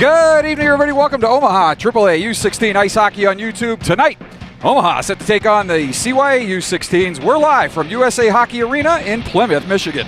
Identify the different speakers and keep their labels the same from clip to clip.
Speaker 1: Good evening, everybody. Welcome to Omaha AAA U16 Ice Hockey on YouTube. Tonight, Omaha set to take on the CYA U16s. We're live from USA Hockey Arena in Plymouth, Michigan.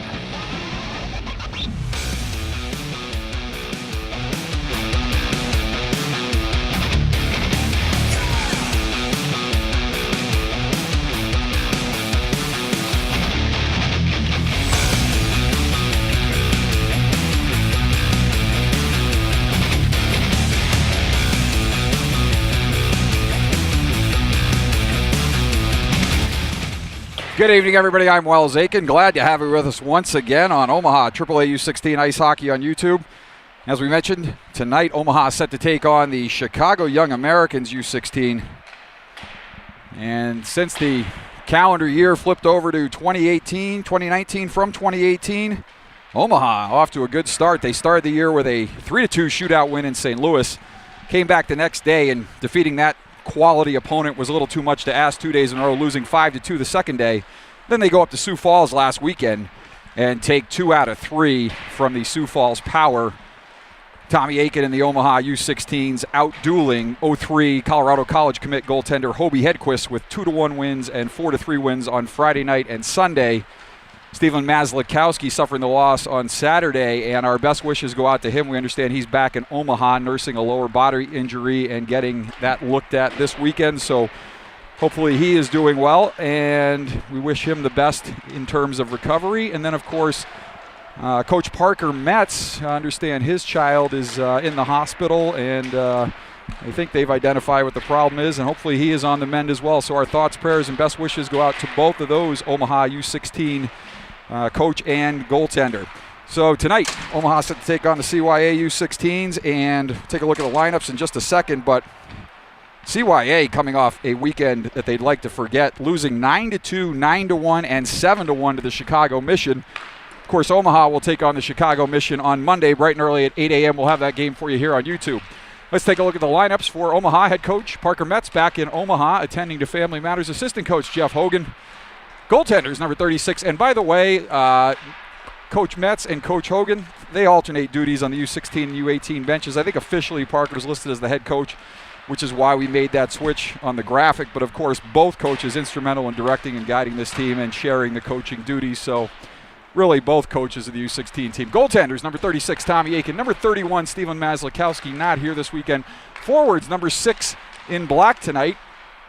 Speaker 1: Good evening, everybody. I'm Wells Aiken. Glad to have you with us once again on Omaha AAA U16 Ice Hockey on YouTube. As we mentioned, tonight Omaha set to take on the Chicago Young Americans U16. And since the calendar year flipped over to 2019 from 2018, Omaha off to a good start. They started the year with a 3-2 shootout win in St. Louis. Came back the next day, and defeating that quality opponent was a little too much to ask 2 days in a row, losing 5-2 the second day. Then they go up to Sioux Falls last weekend and take 2 out of 3 from the Sioux Falls Power. Tommy Aiken and the Omaha U16s out-dueling 0-3 Colorado College commit goaltender Hobie Hedquist with 2-1 wins and 4-3 wins on Friday night and Sunday. Stephen Mazlikowski suffering the loss on Saturday, and our best wishes go out to him. We understand he's back in Omaha nursing a lower body injury and getting that looked at this weekend. So hopefully he is doing well, and we wish him the best in terms of recovery. And then, of course, Coach Parker Metz, I understand his child is in the hospital, and I think they've identified what the problem is, and hopefully he is on the mend as well. So our thoughts, prayers, and best wishes go out to both of those Omaha U16 coach and goaltender. So tonight, Omaha set to take on the CYA U16s, and take a look at the lineups in just a second. But CYA coming off a weekend that they'd like to forget, losing 9-2, 9-1, and 7-1 to the Chicago Mission. Of course, Omaha will take on the Chicago Mission on Monday, bright and early at 8 a.m. We'll have that game for you here on YouTube. Let's take a look at the lineups for Omaha. Head coach Parker Metz back in Omaha, attending to Family Matters. Assistant coach Jeff Hogan. Goaltenders number 36. And by the way, Coach Metz and Coach Hogan, they alternate duties on the U16 and U18 benches. I think officially Parker's listed as the head coach, which is why we made that switch on the graphic. But of course, both coaches instrumental in directing and guiding this team and sharing the coaching duties. So really both coaches of the U16 team. Goaltenders, number 36, Tommy Aiken. Number 31, Stephen Mazlikowski, not here this weekend. Forwards, number 6 in black tonight,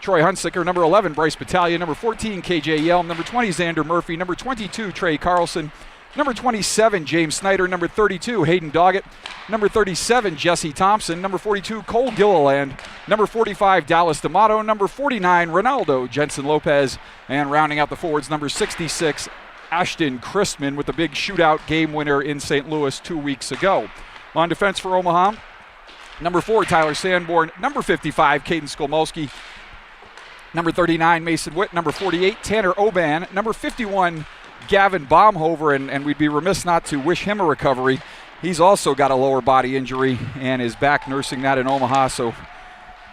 Speaker 1: Troy Hunsicker. Number 11, Bryce Battaglia. Number 14, KJ Yelm. Number 20, Xander Murphy. Number 22, Trey Carlson. Number 27, James Snyder. Number 32, Hayden Doggett. Number 37, Jesse Thompson. Number 42, Cole Gilliland. Number 45, Dallas D'Amato. Number 49, Ronaldo Jensen Lopez. And rounding out the forwards, number 66, Ashton Christman, with the big shootout game winner in St. Louis 2 weeks ago. On defense for Omaha, number 4, Tyler Sanborn. Number 55, Caden Skolmowski. Number 39, Mason Witt. Number 48, Tanner Oban. Number 51, Gavin Baumhover, and we'd be remiss not to wish him a recovery. He's also got a lower body injury and is back nursing that in Omaha. So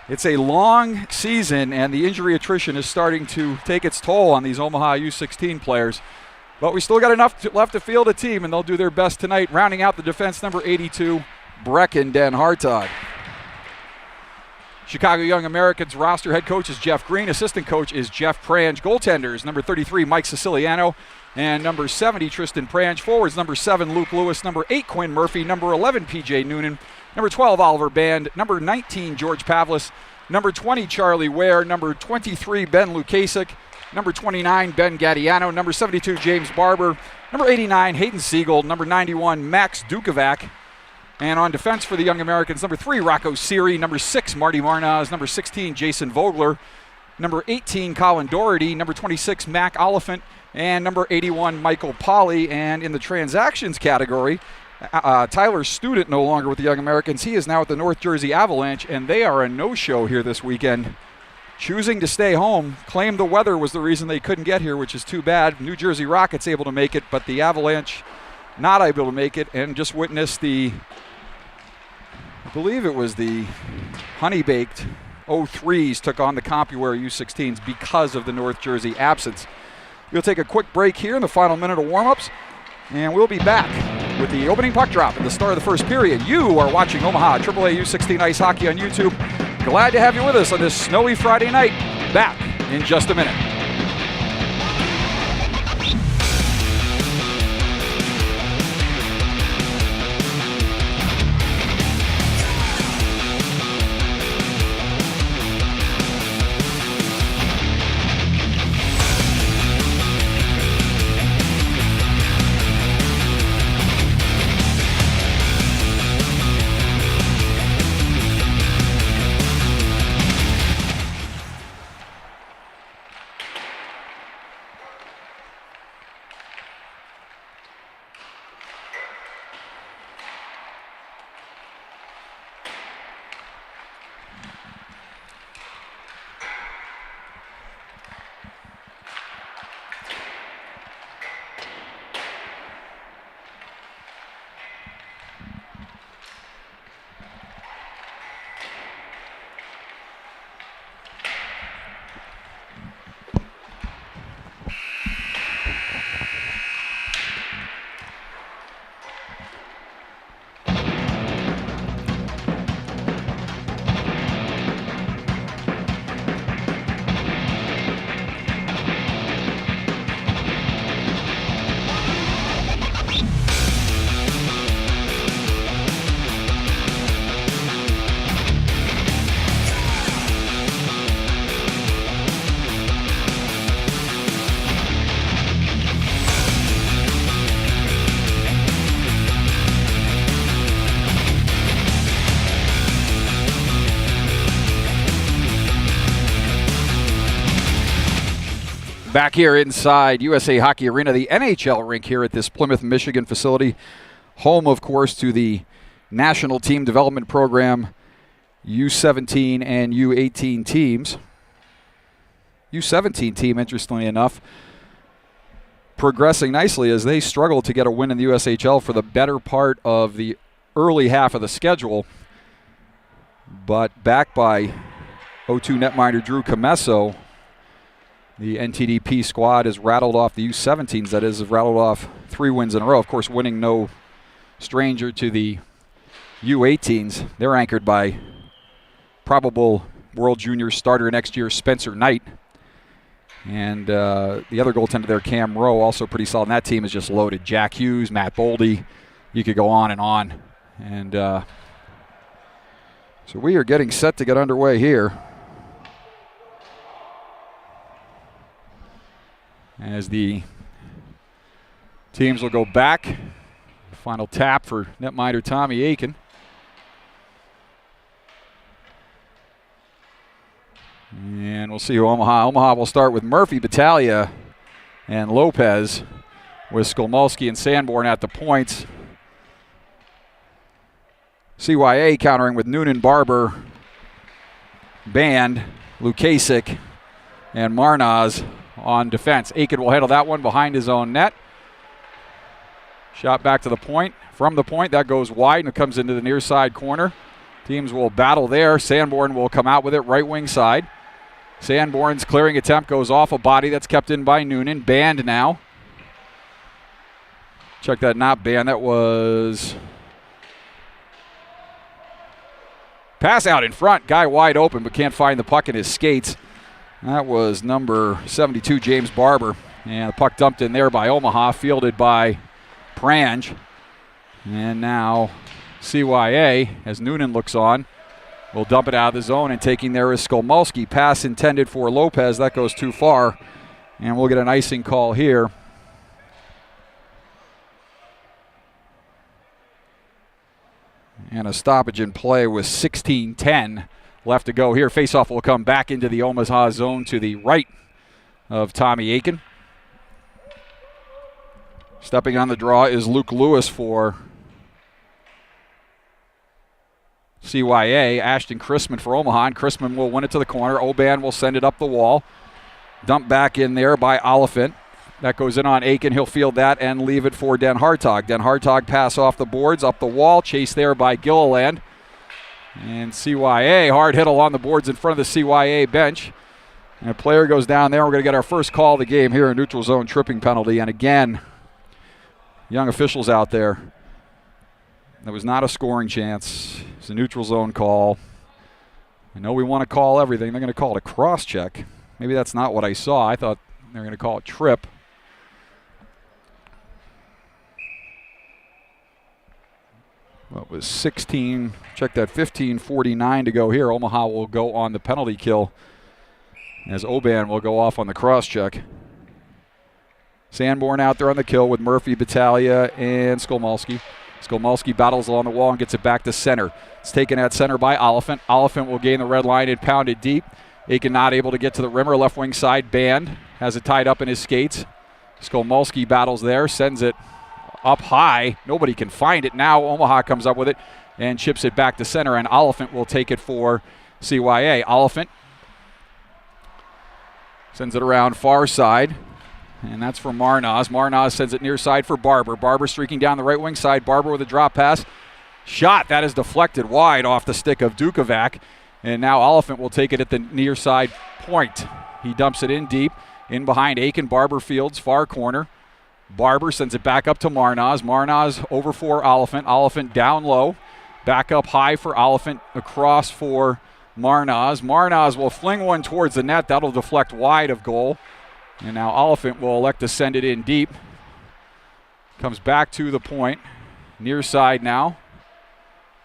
Speaker 1: it's a long season, and the injury attrition is starting to take its toll on these Omaha U16 players. But we still got enough left to field a team, and they'll do their best tonight. Rounding out the defense, number 82, Brecken Den Hartog. Chicago Young Americans roster head coach is Jeff Green. Assistant coach is Jeff Prange. Goaltenders, number 33, Mike Siciliano. And number 70, Tristan Prange. Forwards, number 7, Luke Lewis. Number 8, Quinn Murphy. Number 11, PJ Noonan. Number 12, Oliver Band. Number 19, George Pavlis. Number 20, Charlie Ware. Number 23, Ben Lukasik. Number 29, Ben Gattiano. Number 72, James Barber. Number 89, Hayden Siegel. Number 91, Max Dukovac. And on defense for the Young Americans, number 3, Rocco Siri. Number 6, Marty Marnaz. Number 16, Jason Vogler. Number 18, Colin Doherty. Number 26, Mac Oliphant. And number 81, Michael Polly. And in the transactions category, Tyler Student no longer with the Young Americans. He is now at the North Jersey Avalanche, and they are a no-show here this weekend. Choosing to stay home, claimed the weather was the reason they couldn't get here, which is too bad. New Jersey Rockets able to make it, but the Avalanche not able to make it, and just witnessed the, I believe it was the honey-baked 03s took on the CompuWare U16s because of the North Jersey absence. We'll take a quick break here in the final minute of warm-ups, and we'll be back with the opening puck drop at the start of the first period. You are watching Omaha AAA U16 Ice Hockey on YouTube. Glad to have you with us on this snowy Friday night. Back in just a minute. Back here inside USA Hockey Arena, the NHL rink here at this Plymouth, Michigan facility. Home, of course, to the National Team Development Program U17 and U18 teams. U17 team, interestingly enough, progressing nicely as they struggle to get a win in the USHL for the better part of the early half of the schedule. But backed by O2 netminder Drew Comesso, the NTDP squad has rattled off the U17s, that is, have rattled off 3 wins in a row. Of course, winning no stranger to the U18s. They're anchored by probable World Junior starter next year, Spencer Knight. And the other goaltender there, Cam Rowe, also pretty solid. And that team is just loaded. Jack Hughes, Matt Boldy. You could go on and on. And so we are getting set to get underway here, as the teams will go back. Final tap for netminder Tommy Aiken. And we'll see who Omaha will start with Murphy, Battaglia, and Lopez, with Skolmolsky and Sanborn at the points. CYA countering with Noonan, Barber, Band, Lukasik, and Marnaz on defense. Aiken will handle that one behind his own net. Shot back to the point. From the point, that goes wide and it comes into the near side corner. Teams will battle there. Sanborn will come out with it right wing side. Sanborn's clearing attempt goes off a body that's kept in by Noonan. Band now. Check that, not Band. That was pass out in front. Guy wide open but can't find the puck in his skates. That was number 72, James Barber. And the puck dumped in there by Omaha, fielded by Prange. And now CYA, as Noonan looks on, will dump it out of the zone, and taking there is Skolmolsky. Pass intended for Lopez. That goes too far. And we'll get an icing call here. And a stoppage in play with 16:10 left to go here. Faceoff will come back into the Omaha zone to the right of Tommy Aiken. Stepping on the draw is Luke Lewis for CYA. Ashton Chrisman for Omaha, and Chrisman will win it to the corner. Oban will send it up the wall. Dumped back in there by Oliphant. That goes in on Aiken. He'll field that and leave it for Den Hartog. Den Hartog pass off the boards, up the wall, chased there by Gilliland. And CYA, hard hit along the boards in front of the CYA bench. And a player goes down there. We're going to get our first call of the game here, in neutral zone tripping penalty. And again, young officials out there. That was not a scoring chance. It's a neutral zone call. I know we want to call everything. They're going to call it a cross check. Maybe that's not what I saw. I thought they were going to call it trip. Well, it was 16. Check that, 15:49 to go here. Omaha will go on the penalty kill as Oban will go off on the cross check. Sanborn out there on the kill with Murphy, Battaglia, and Skolmolsky. Skolmolsky battles along the wall and gets it back to center. It's taken at center by Oliphant. Oliphant will gain the red line and pound it deep. Aiken not able to get to the rimmer. Left wing side, Band has it tied up in his skates. Skolmolsky battles there, sends it up high. Nobody can find it. Now Omaha comes up with it and chips it back to center, and Oliphant will take it for CYA. Oliphant sends it around far side, and that's for Marnaz. Marnaz sends it near side for Barber. Barber streaking down the right wing side. Barber with a drop pass. Shot, that is deflected wide off the stick of Dukovac, and now Oliphant will take it at the near side point. He dumps it in deep, in behind Aiken. Barber fields, far corner. Barber sends it back up to Marnaz. Marnaz over for Oliphant. Oliphant down low. Back up high for Oliphant. Across for Marnaz. Marnaz will fling one towards the net. That'll deflect wide of goal. And now Oliphant will elect to send it in deep. Comes back to the point. Near side now.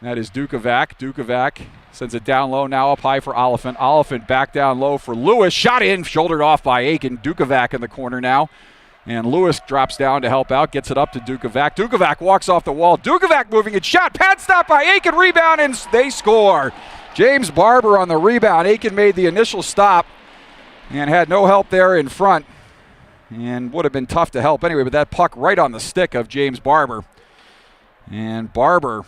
Speaker 1: That is Dukovac. Dukovac sends it down low. Now up high for Oliphant. Oliphant back down low for Lewis. Shot in. Shouldered off by Aiken. Dukovac in the corner now. And Lewis drops down to help out, gets it up to Dukovac. Dukovac walks off the wall. Dukovac moving it, shot, pad stop by Aiken, rebound, and they score. James Barber on the rebound. Aiken made the initial stop and had no help there in front. And would have been tough to help anyway, but that puck right on the stick of James Barber. And Barber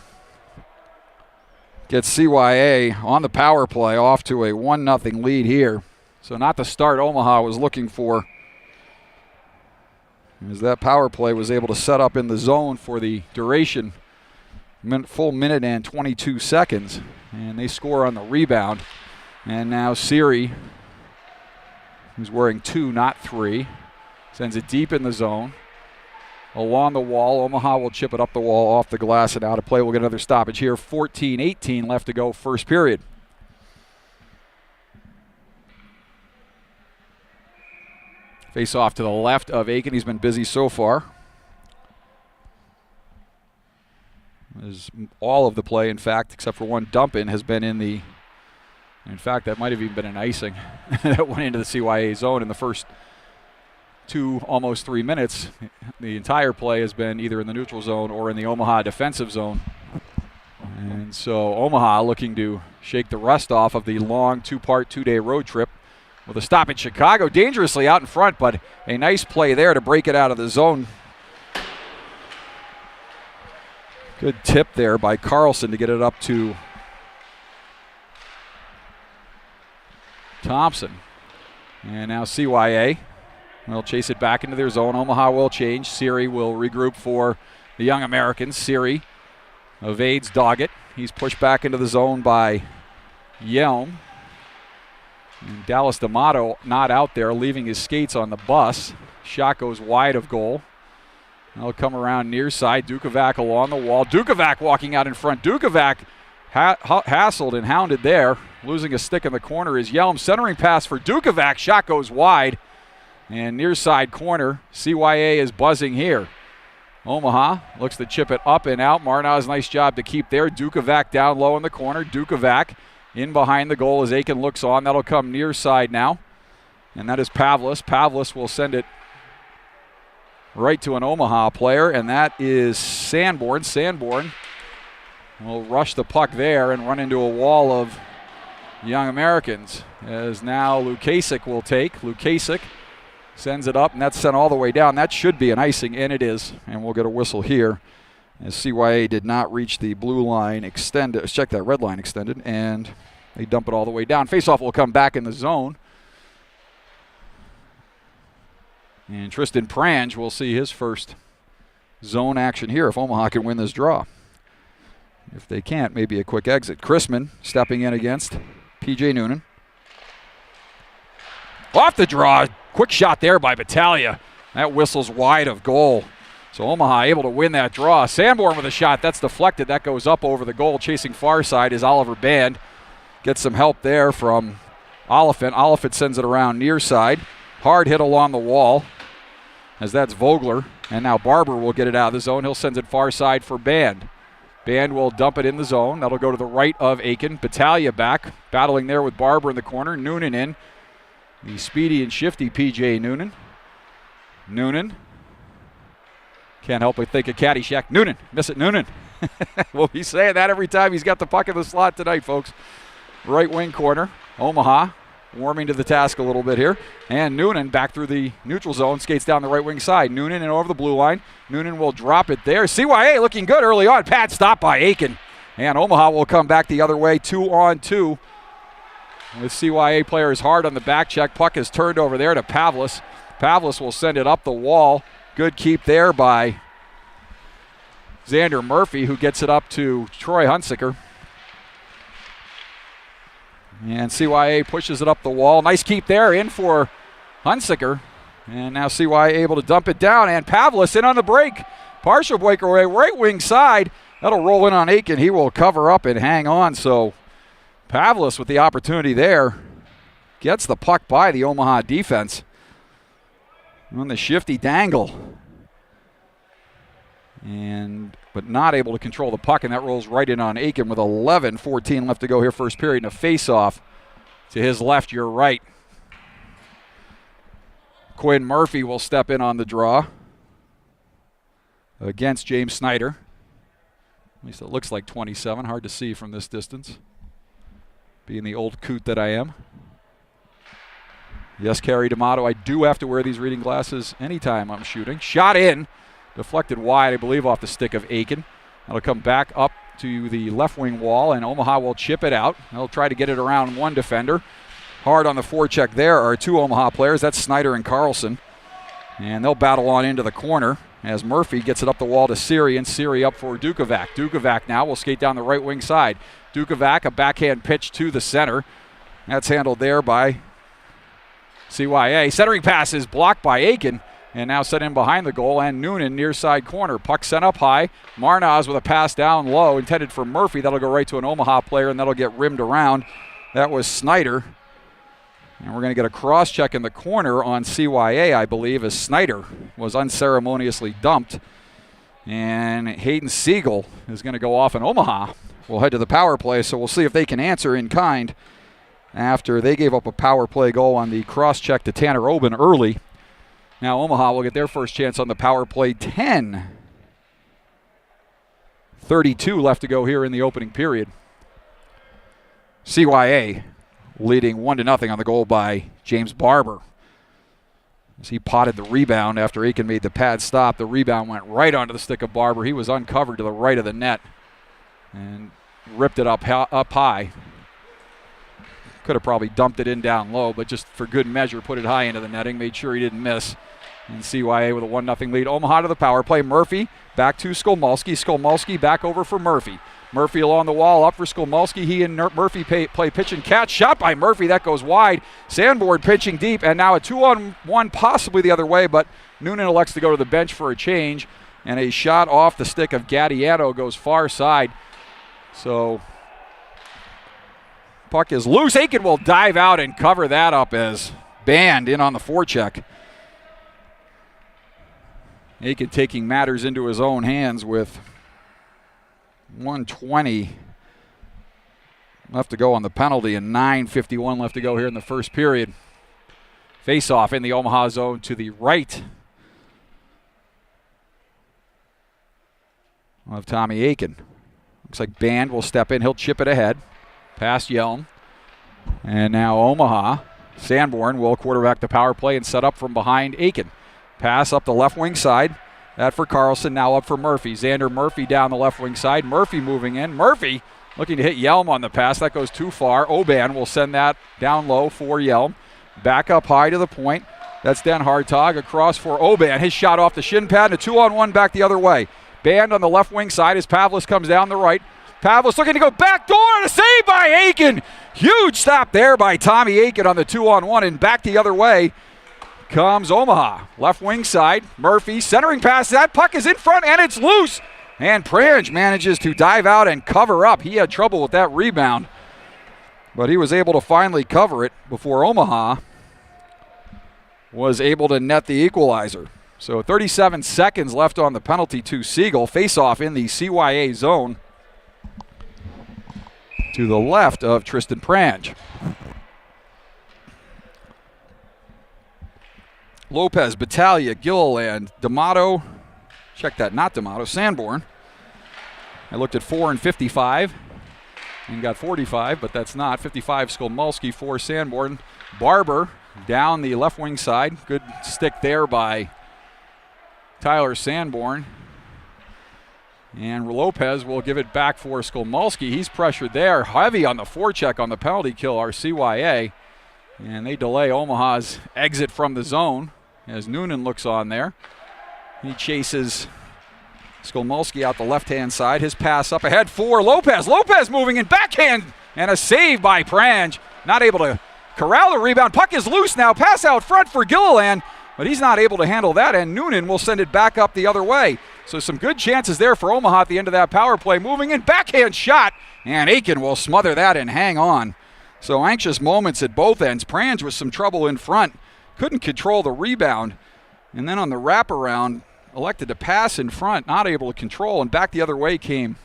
Speaker 1: gets CYA on the power play off to a 1-0 lead here. So not the start Omaha was looking for, as that power play was able to set up in the zone for the duration, full minute and 22 seconds. And they score on the rebound. And now Siri, who's wearing 2, not 3, sends it deep in the zone. Along the wall, Omaha will chip it up the wall, off the glass, and out of play. We'll get another stoppage here. 14-18 left to go, first period. Face off to the left of Aiken. He's been busy so far. As all of the play, in fact, except for one dump in, has been in the, in fact, that might have even been an icing that went into the CYA zone in the first 2, almost 3 minutes. The entire play has been either in the neutral zone or in the Omaha defensive zone. And so Omaha looking to shake the rust off of the long 2-part, 2-day road trip with a stop in Chicago, dangerously out in front, but a nice play there to break it out of the zone. Good tip there by Carlson to get it up to Thompson. And now CYA will chase it back into their zone. Omaha will change. Siri will regroup for the young Americans. Siri evades Doggett. He's pushed back into the zone by Yelm. And Dallas D'Amato not out there, leaving his skates on the bus. Shot goes wide of goal. They'll come around near side. Dukovac along the wall. Dukovac walking out in front. Dukovac hassled and hounded there. Losing a stick in the corner is Yelm. Centering pass for Dukovac. Shot goes wide. And near side corner, CYA is buzzing here. Omaha looks to chip it up and out. Marnaz, nice job to keep there. Dukovac down low in the corner. Dukovac in behind the goal as Aiken looks on. That'll come near side now. And that is Pavlis. Pavlis will send it right to an Omaha player, and that is Sanborn. Sanborn will rush the puck there and run into a wall of young Americans, as now Lukasik will take. Lukasik sends it up, and that's sent all the way down. That should be an icing, and it is. And we'll get a whistle here, as CYA did not reach the blue line extended. Check that red line extended, and they dump it all the way down. Faceoff will come back in the zone. And Tristan Prange will see his first zone action here if Omaha can win this draw. If they can't, maybe a quick exit. Chrisman stepping in against P.J. Noonan. Off the draw. Quick shot there by Battaglia. That whistles wide of goal. So Omaha able to win that draw. Sanborn with a shot. That's deflected. That goes up over the goal. Chasing far side is Oliver Band. Gets some help there from Oliphant. Oliphant sends it around near side. Hard hit along the wall, as that's Vogler. And now Barber will get it out of the zone. He'll send it far side for Band. Band will dump it in the zone. That'll go to the right of Aiken. Battaglia back, battling there with Barber in the corner. Noonan in. The speedy and shifty P.J. Noonan. Noonan. Can't help but think of Caddyshack. Noonan. Miss it, Noonan. We'll be saying that every time he's got the puck in the slot tonight, folks. Right wing corner. Omaha warming to the task a little bit here. And Noonan back through the neutral zone, skates down the right wing side. Noonan and over the blue line. Noonan will drop it there. CYA looking good early on. Pad stop by Aiken. And Omaha will come back the other way, 2-on-2. With CYA players hard on the back check. Puck is turned over there to Pavlis. Pavlis will send it up the wall. Good keep there by Xander Murphy, who gets it up to Troy Hunsicker. And CYA pushes it up the wall. Nice keep there, in for Hunsicker. And now CYA able to dump it down, and Pavlis in on the break. Partial breakaway, right wing side. That'll roll in on Aiken. He will cover up and hang on. So Pavlis with the opportunity there. Gets the puck by the Omaha defense. On the shifty dangle. But not able to control the puck, and that rolls right in on Aiken with 11:14 left to go here first period, and a face-off to his left, your right. Quinn Murphy will step in on the draw against James Snyder. At least it looks like 27, hard to see from this distance, being the old coot that I am. Yes, Carrie D'Amato, I do have to wear these reading glasses anytime I'm shooting. Shot in. Deflected wide, I believe, off the stick of Aiken. That'll come back up to the left wing wall, and Omaha will chip it out. They'll try to get it around one defender. Hard on the forecheck there are two Omaha players. That's Snyder and Carlson. And they'll battle on into the corner as Murphy gets it up the wall to Siri, and Siri up for Dukovac. Dukovac now will skate down the right wing side. Dukovac, a backhand pitch to the center. That's handled there by CYA. Centering pass is blocked by Aiken. And now set in behind the goal, and Noonan near side corner. Puck sent up high. Marnaz with a pass down low, intended for Murphy. That'll go right to an Omaha player, and that'll get rimmed around. That was Snyder. And we're going to get a cross check in the corner on CYA, I believe, as Snyder was unceremoniously dumped. And Hayden Siegel is going to go off in Omaha. We'll head to the power play, so we'll see if they can answer in kind after they gave up a power play goal on the cross check to Tanner Oben early. Now Omaha will get their first chance on the power play. 10:32 left to go here in the opening period. CYA leading 1-0 on the goal by James Barber. As he potted the rebound after Aiken made the pad stop, the rebound went right onto the stick of Barber. He was uncovered to the right of the net and ripped it up high. Could have probably dumped it in down low, but just for good measure put it high into the netting, made sure he didn't miss. And CYA with a 1-0 lead. Omaha to the power play. Murphy back to Skolmalski. Skolmalski back over for Murphy. Murphy along the wall up for Skolmalski. He and Murphy play pitch and catch. Shot by Murphy. That goes wide. Sanborn pitching deep, and now a 2-on-1 possibly the other way, but Noonan elects to go to the bench for a change. And a shot off the stick of Gattiano goes far side. So puck is loose. Aiken will dive out and cover that up as Band in on the forecheck. Aiken taking matters into his own hands with 1:20 left to go on the penalty and 9:51 left to go here in the first period. Face-off in the Omaha zone to the right of Tommy Aiken. Looks like Band will step in. He'll chip it ahead. Past Yelm. And now Omaha. Sanborn will quarterback the power play and set up from behind Aiken. Pass up the left wing side. That for Carlson, now up for Murphy. Xander Murphy down the left wing side. Murphy moving in. Murphy looking to hit Yelm on the pass. That goes too far. Oban will send that down low for Yelm. Back up high to the point. That's Dan Hartog across for Oban. His shot off the shin pad and a 2-on-1 back the other way. Band on the left wing side as Pavlis comes down the right. Pavlis looking to go back door and a save by Aiken. Huge stop there by Tommy Aiken on the 2-on-1 and back the other way. comes Omaha. Left wing side, Murphy centering pass. That puck is in front and it's loose. And Prange manages to dive out and cover up. He had trouble with that rebound, but he was able to finally cover it before Omaha was able to net the equalizer. So 37 seconds left on the penalty to Siegel. Face-off in the CYA zone to the left of Tristan Prange. Lopez, Battaglia, Gilliland, D'Amato. Check that, not D'Amato, Sanborn. I looked at 4 and 55 and got 45, but that's not. 55 Skolmulski, 4 Sanborn. Barber down the left wing side. Good stick there by Tyler Sanborn. And Lopez will give it back for Skolmulski. He's pressured there. Heavy on the forecheck on the penalty kill, our CYA. And they delay Omaha's exit from the zone as Noonan looks on there. He chases Skolmulski out the left-hand side. His pass up ahead for Lopez. Lopez moving in backhand and a save by Prange. Not able to corral the rebound. Puck is loose now. Pass out front for Gilliland, but he's not able to handle that, and Noonan will send it back up the other way. So some good chances there for Omaha at the end of that power play. Moving in, backhand shot, and Aiken will smother that and hang on. So anxious moments at both ends. Prange with some trouble in front. Couldn't control the rebound. And then on the wraparound, elected to pass in front, not able to control, and back the other way came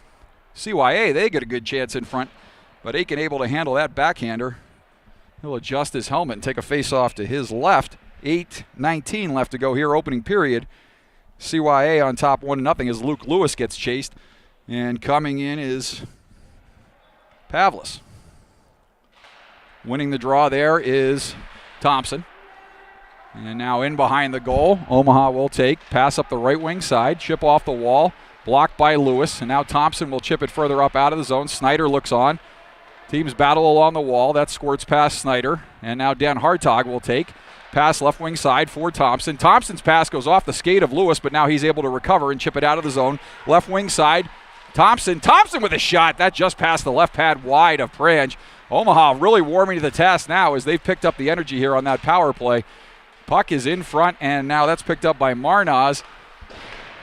Speaker 1: CYA. They get a good chance in front, but Aiken able to handle that backhander. He'll adjust his helmet and take a face-off to his left. 8:19 left to go here, opening period. CYA on top 1-0 as Luke Lewis gets chased. And coming in is Pavlis. Winning the draw there is Thompson. And now in behind the goal, Omaha will take. Pass up the right wing side, chip off the wall, blocked by Lewis. And now Thompson will chip it further up out of the zone. Snyder looks on. Teams battle along the wall. That squirts past Snyder. And now Dan Hartog will take. Pass left wing side for Thompson. Thompson's pass goes off the skate of Lewis, but now he's able to recover and chip it out of the zone. Left wing side, Thompson with a shot. That just passed the left pad wide of Prange. Omaha really warming to the task now as they've picked up the energy here on that power play. Puck is in front, and now that's picked up by Marnaz.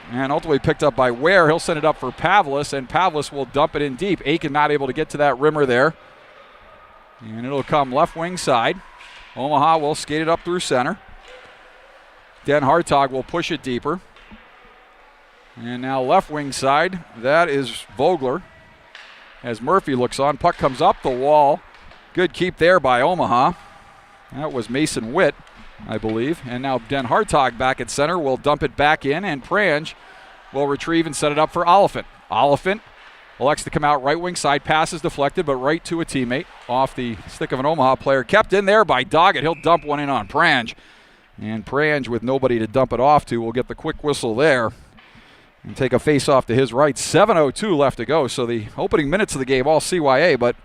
Speaker 1: And ultimately picked up by Ware. He'll send it up for Pavlis, and Pavlis will dump it in deep. Aiken not able to get to that rimmer there. And it'll come left wing side. Omaha will skate it up through center. Den Hartog will push it deeper. And now left wing side, that is Vogler. As Murphy looks on, puck comes up the wall. Good keep there by Omaha. That was Mason Witt, I believe. And now Den Hartog back at center will dump it back in, and Prange will retrieve and set it up for Oliphant. Oliphant elects to come out right wing side. Pass is deflected, but right to a teammate off the stick of an Omaha player. Kept in there by Doggett. He'll dump one in on Prange. And Prange, with nobody to dump it off to, will get the quick whistle there and take a face off to his right. 7:02 left to go. So the opening minutes of the game all CYA, but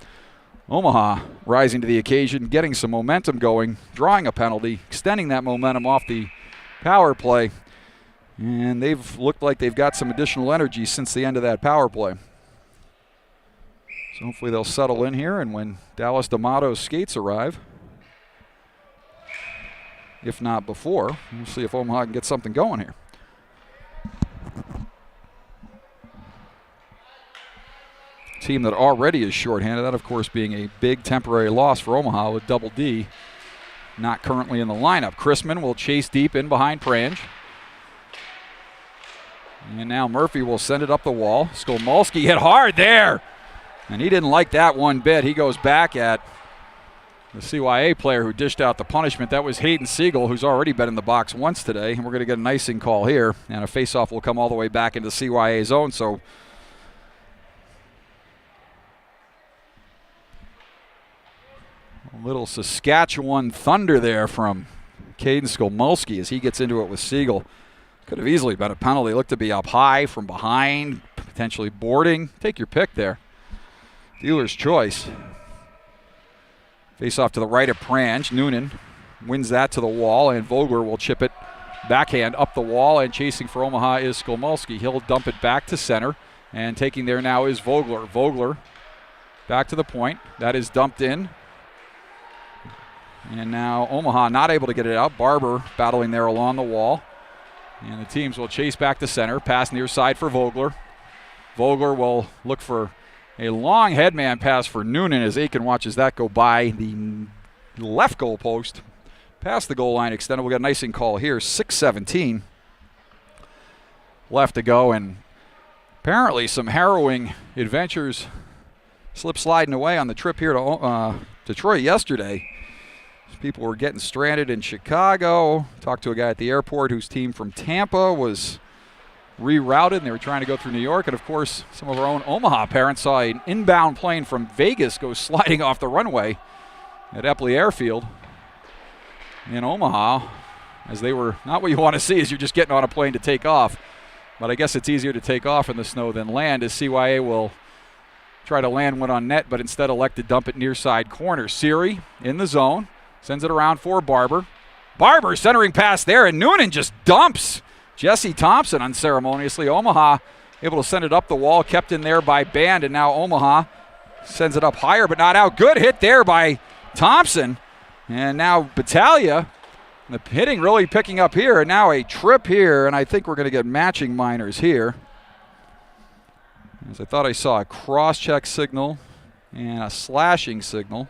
Speaker 1: Omaha rising to the occasion, getting some momentum going, drawing a penalty, extending that momentum off the power play. And they've looked like they've got some additional energy since the end of that power play. So hopefully they'll settle in here, and when Dallas D'Amato's skates arrive, if not before, we'll see if Omaha can get something going here. Team that already is shorthanded, that of course being a big temporary loss for Omaha with Double D not currently in the lineup. Chrisman will chase deep in behind Prange. And now Murphy will send it up the wall. Skolmulski hit hard there. And he didn't like that one bit. He goes back at the CYA player who dished out the punishment. That was Hayden Siegel, who's already been in the box once today. And we're going to get an icing call here. And a faceoff will come all the way back into CYA zone. So a little Saskatchewan thunder there from Caden Skolmulski as he gets into it with Siegel. Could have easily been a penalty. Looked to be up high from behind, potentially boarding. Take your pick there. Dealer's choice. Face off to the right of Prange. Noonan wins that to the wall, and Vogler will chip it backhand up the wall, and chasing for Omaha is Skolmulski. He'll dump it back to center, and taking there now is Vogler. Vogler back to the point. That is dumped in. And now Omaha not able to get it out. Barber battling there along the wall. And the teams will chase back to center. Pass near side for Vogler. Vogler will look for a long headman pass for Noonan as Aiken watches that go by the left goal post. Past the goal line extended. We'll get an icing call here. 6:17 left to go. And apparently some harrowing adventures slip sliding away on the trip here to Detroit yesterday. People were getting stranded in Chicago. Talked to a guy at the airport whose team from Tampa was rerouted, and they were trying to go through New York. And, of course, some of our own Omaha parents saw an inbound plane from Vegas go sliding off the runway at Epley Airfield in Omaha, as they were not what you want to see as you're just getting on a plane to take off. But I guess it's easier to take off in the snow than land, as CYA will try to land one on net, but instead elect to dump it near side corner. Siri in the zone. Sends it around for Barber. Barber centering pass there, and Noonan just dumps Jesse Thompson unceremoniously. Omaha able to send it up the wall, kept in there by Band, and now Omaha sends it up higher but not out. Good hit there by Thompson. And now Battaglia, the hitting really picking up here, and now a trip here, and I think we're going to get matching minors here. As I thought I saw a cross-check signal and a slashing signal.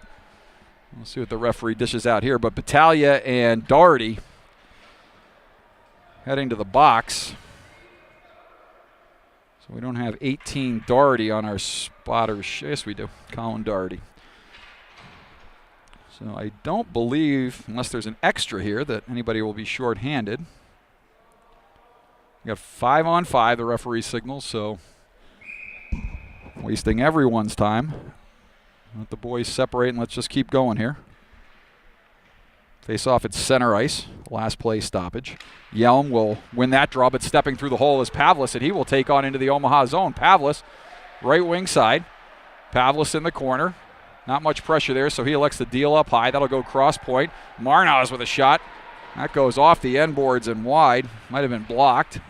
Speaker 1: We'll see what the referee dishes out here. But Battaglia and Doherty heading to the box. So we don't have 18 Doherty on our spotters. Yes, we do. Colin Doherty. So I don't believe, unless there's an extra here, that anybody will be shorthanded. We got 5-on-5, the referee signals, so wasting everyone's time. Let the boys separate and let's just keep going here. Face off at center ice. Last play stoppage. Yelm will win that draw, but stepping through the hole is Pavlis, and he will take on into the Omaha zone. Pavlis, right wing side. Pavlis in the corner. Not much pressure there, so he elects to deal up high. That'll go cross point. Marnaz with a shot. That goes off the end boards and wide. Might have been blocked.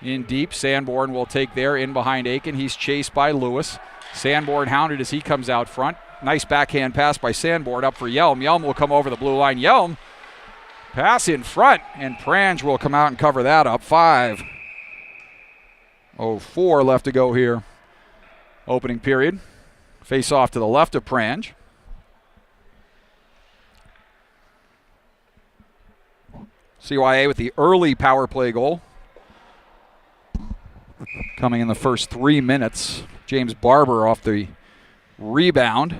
Speaker 1: In deep, Sanborn will take there in behind Aiken. He's chased by Lewis. Sanborn hounded as he comes out front. Nice backhand pass by Sanborn up for Yelm. Yelm will come over the blue line. Yelm pass in front, and Prange will come out and cover that up. 5:04 left to go here. Opening period. Face off to the left of Prange. CYA with the early power play goal. Coming in the first 3 minutes. James Barber off the rebound.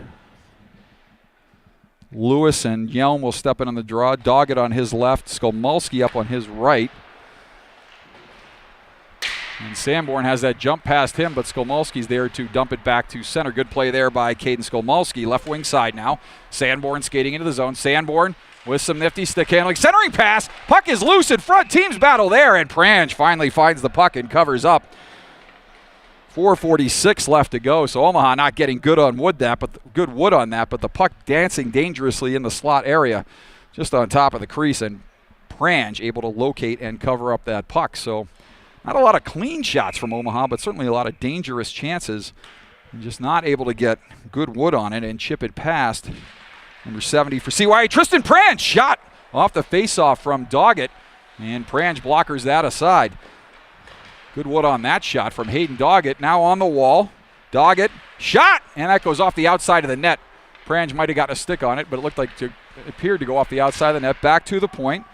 Speaker 1: Lewis and Yelm will step in on the draw. Doggett on his left. Skolmulski up on his right. And Sanborn has that jump past him, but Skolmulski's there to dump it back to center. Good play there by Caden Skolmulski. Left wing side now. Sanborn skating into the zone. Sanborn with some nifty stick handling. Centering pass. Puck is loose in front. Teams battle there, and Prange finally finds the puck and covers up. 4:46 left to go, so Omaha not getting good wood on that, but the puck dancing dangerously in the slot area just on top of the crease, and Prange able to locate and cover up that puck. So not a lot of clean shots from Omaha, but certainly a lot of dangerous chances. And just not able to get good wood on it and chip it past. Number 70 for CYA, Tristan Prange, shot off the faceoff from Doggett, and Prange blockers that aside. Good wood on that shot from Hayden Doggett. Now on the wall. Doggett, shot, and that goes off the outside of the net. Prange might have got a stick on it, but it appeared to go off the outside of the net. Back to the point.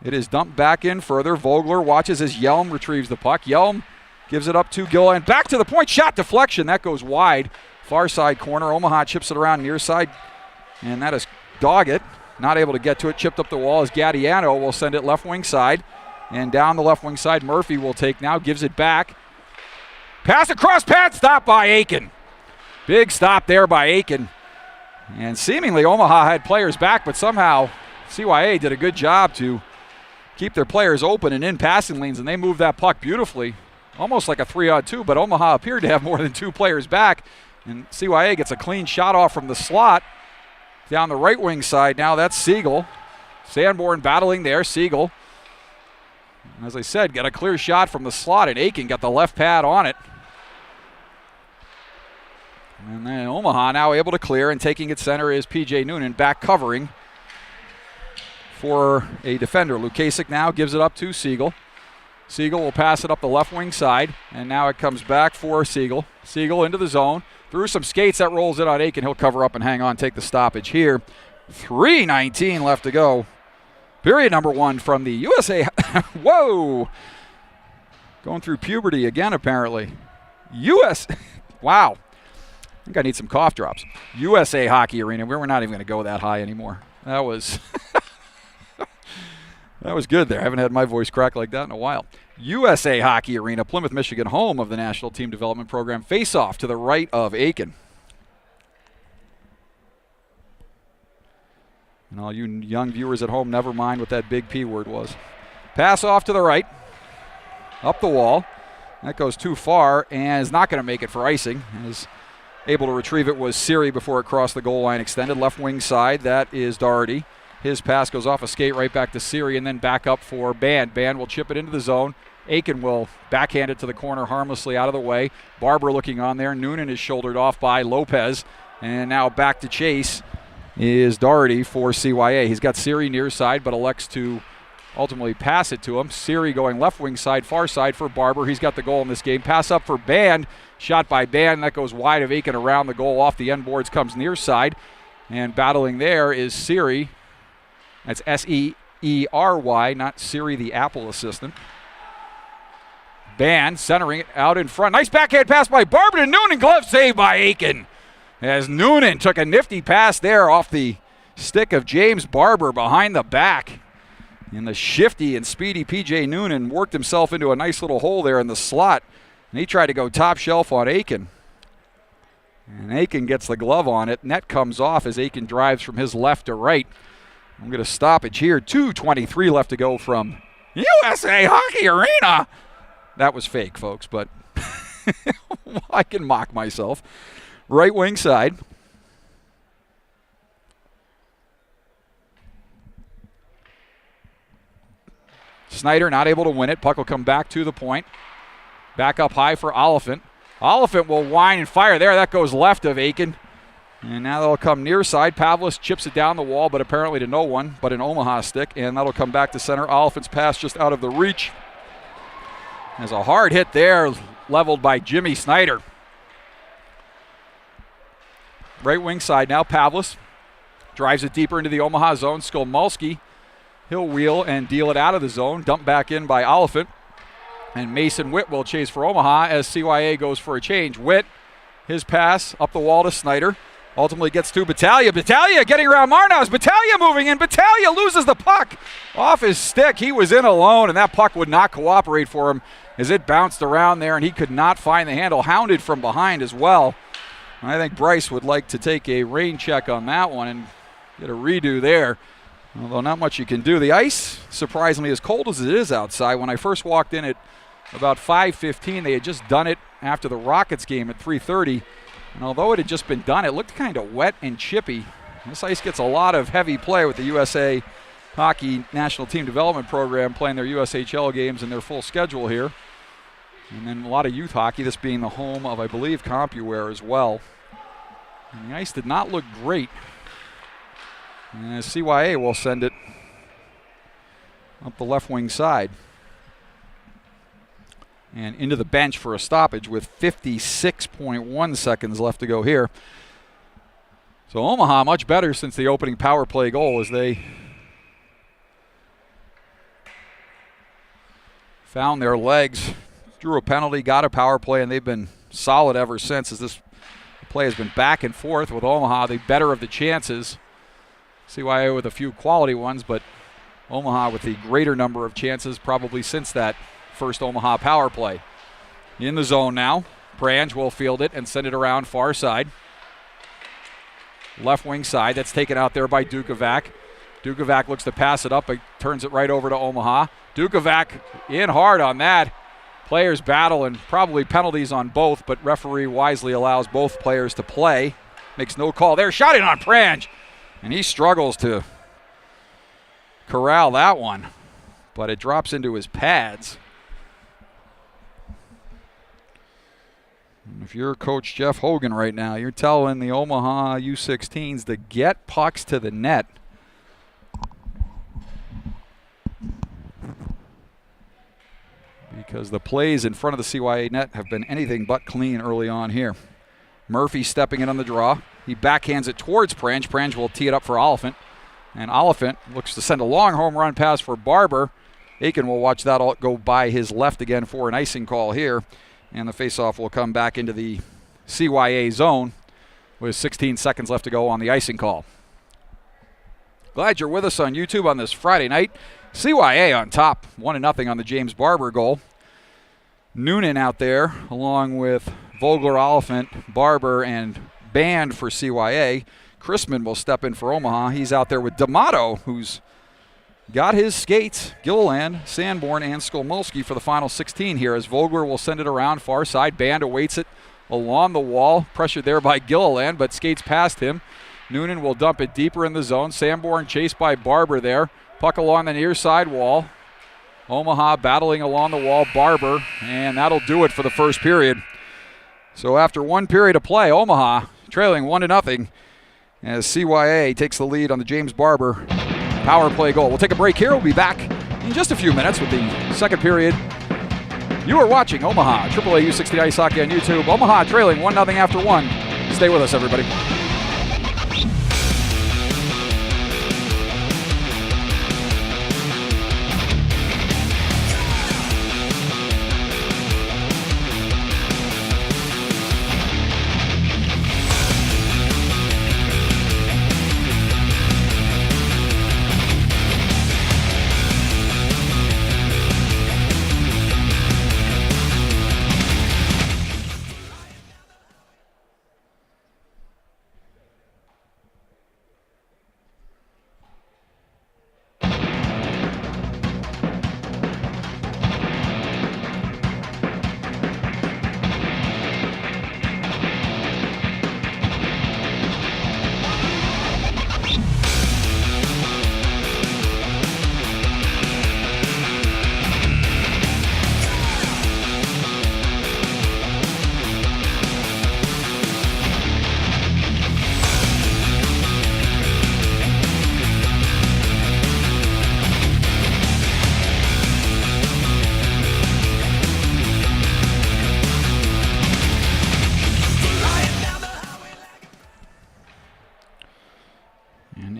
Speaker 1: It is dumped back in further. Vogler watches as Yelm retrieves the puck. Yelm gives it up to Gillen. Back to the point. Shot deflection. That goes wide. Far side corner. Omaha chips it around near side. And that is Doggett. Not able to get to it. Chipped up the wall as Gattiano will send it left wing side. And down the left wing side, Murphy will take now. Gives it back. Pass across pad. Stop by Aiken. Big stop there by Aiken. And seemingly Omaha had players back, but somehow CYA did a good job to keep their players open and in passing lanes, and they moved that puck beautifully, almost like a 3-on-2, but Omaha appeared to have more than two players back, and CYA gets a clean shot off from the slot down the right wing side. Now that's Siegel. Sanborn battling there. Siegel, as I said, got a clear shot from the slot, and Aiken got the left pad on it. And then Omaha now able to clear, and taking it center is P.J. Noonan back covering for a defender. Lukasik now gives it up to Siegel. Siegel will pass it up the left wing side, and now it comes back for Siegel. Siegel into the zone. Through some skates, that rolls it on Aiken. He'll cover up and hang on, take the stoppage here. 3:19 left to go. Period number 1 from the USA. Whoa! Going through puberty again, apparently. Wow. I think I need some cough drops. USA Hockey Arena. We're not even going to go that high anymore. That was that was good there. I haven't had my voice crack like that in a while. USA Hockey Arena, Plymouth, Michigan, home of the National Team Development Program. Face-off to the right of Aiken. And all you young viewers at home, never mind what that big P word was. Pass off to the right. Up the wall. That goes too far and is not going to make it for icing. Is able to retrieve it was Siri before it crossed the goal line extended. Left wing side, that is Doherty. His pass goes off a skate right back to Siri and then back up for Band. Band will chip it into the zone. Aiken will backhand it to the corner harmlessly out of the way. Barber looking on there. Noonan is shouldered off by Lopez. And now back to chase is Doherty for CYA. He's got Siri near side but elects to ultimately pass it to him. Siri going left wing side, far side for Barber. He's got the goal in this game. Pass up for Band. Shot by Band. That goes wide of Aiken around the goal. Off the end boards comes near side. And battling there is Siri. That's S-E-E-R-Y, not Siri the Apple assistant. Band centering it out in front. Nice backhand pass by Barber to Noonan. Glove save by Aiken. As Noonan took a nifty pass there off the stick of James Barber behind the back. And the shifty and speedy P.J. Noonan worked himself into a nice little hole there in the slot. And he tried to go top shelf on Aiken. And Aiken gets the glove on it. Net comes off as Aiken drives from his left to right. I'm going to stoppage here. 2:23 left to go from USA Hockey Arena. That was fake, folks, but I can mock myself. Right wing side. Snyder not able to win it. Puck will come back to the point. Back up high for Oliphant. Oliphant will whine and fire there. That goes left of Aiken. And now they'll come near side. Pavlis chips it down the wall, but apparently to no one but an Omaha stick. And that'll come back to center. Oliphant's pass just out of the reach. There's a hard hit there, leveled by Jimmy Snyder. Right wing side now, Pavlis. Drives it deeper into the Omaha zone. Skolmulski. He'll wheel and deal it out of the zone. Dumped back in by Oliphant. And Mason Witt will chase for Omaha as CYA goes for a change. Witt, his pass up the wall to Snyder. Ultimately gets to Battaglia. Battaglia getting around Marnows. Battaglia moving in. Battaglia loses the puck off his stick. He was in alone, and that puck would not cooperate for him as it bounced around there, and he could not find the handle. Hounded from behind as well. I think Bryce would like to take a rain check on that one and get a redo there. Although not much you can do. The ice, surprisingly, as cold as it is outside. When I first walked in at about 5:15, they had just done it after the Rockets game at 3:30. And although it had just been done, it looked kind of wet and chippy. This ice gets a lot of heavy play with the USA Hockey National Team Development Program playing their USHL games in their full schedule here. And then a lot of youth hockey, this being the home of, I believe, CompuWare as well. And the ice did not look great. And CYA will send it up the left wing side. And into the bench for a stoppage with 56.1 seconds left to go here. So Omaha much better since the opening power play goal as they found their legs, drew a penalty, got a power play, and they've been solid ever since as this play has been back and forth with Omaha, the better of the chances. CYA with a few quality ones, but Omaha with the greater number of chances probably since that first Omaha power play. In the zone now. Branch will field it and send it around far side. Left wing side. That's taken out there by Dukovac. Dukovac looks to pass it up, but turns it right over to Omaha. Dukovac in hard on that. Players battle and probably penalties on both, but referee wisely allows both players to play. Makes no call there. Shot in on Prange. And he struggles to corral that one, but it drops into his pads. If you're Coach Jeff Hogan right now, you're telling the Omaha U16s to get pucks to the net. because the plays in front of the CYA net have been anything but clean early on here. Murphy stepping in on the draw. He backhands it towards Prange. Prange will tee it up for Oliphant. And Oliphant looks to send a long home run pass for Barber. Aiken will watch that all go by his left again for an icing call here. And the faceoff will come back into the CYA zone with 16 seconds left to go on the icing call. Glad you're with us on YouTube on this Friday night. CYA on top, 1-0 on the James Barber goal. Noonan out there along with Vogler, Oliphant, Barber, and Band for CYA. Chrisman will step in for Omaha. He's out there with D'Amato, who's got his skates. Gilliland, Sanborn, and Skolmolsky for the final 16 here as Vogler will send it around far side. Band awaits it along the wall. Pressured there by Gilliland, but skates past him. Noonan will dump it deeper in the zone. Sanborn chased by Barber there. Puck along the near side wall. Omaha battling along the wall. Barber, and that'll do it for the first period. So after one period of play, Omaha trailing 1-0 as CYA takes the lead on the James Barber power play goal. We'll take a break here. We'll be back in just a few minutes with the second period. You are watching Omaha AAA U16 Ice Hockey on YouTube. Omaha trailing 1-0 after one. Stay with us, everybody.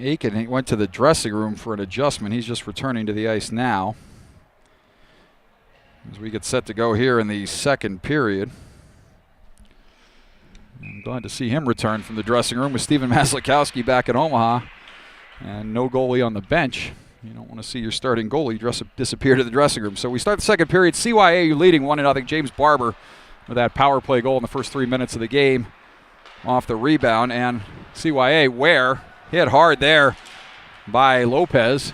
Speaker 1: Aiken went to the dressing room for an adjustment. He's just returning to the ice now as we get set to go here in the second period. I'm glad to see him return from the dressing room with Steven Maslakowski back at Omaha and no goalie on the bench. You don't want to see your starting goalie disappear to the dressing room. So we start the second period. CYA leading 1-0. James Barber with that power play goal in the first 3 minutes of the game off the rebound. And CYA Ware hit hard there by Lopez.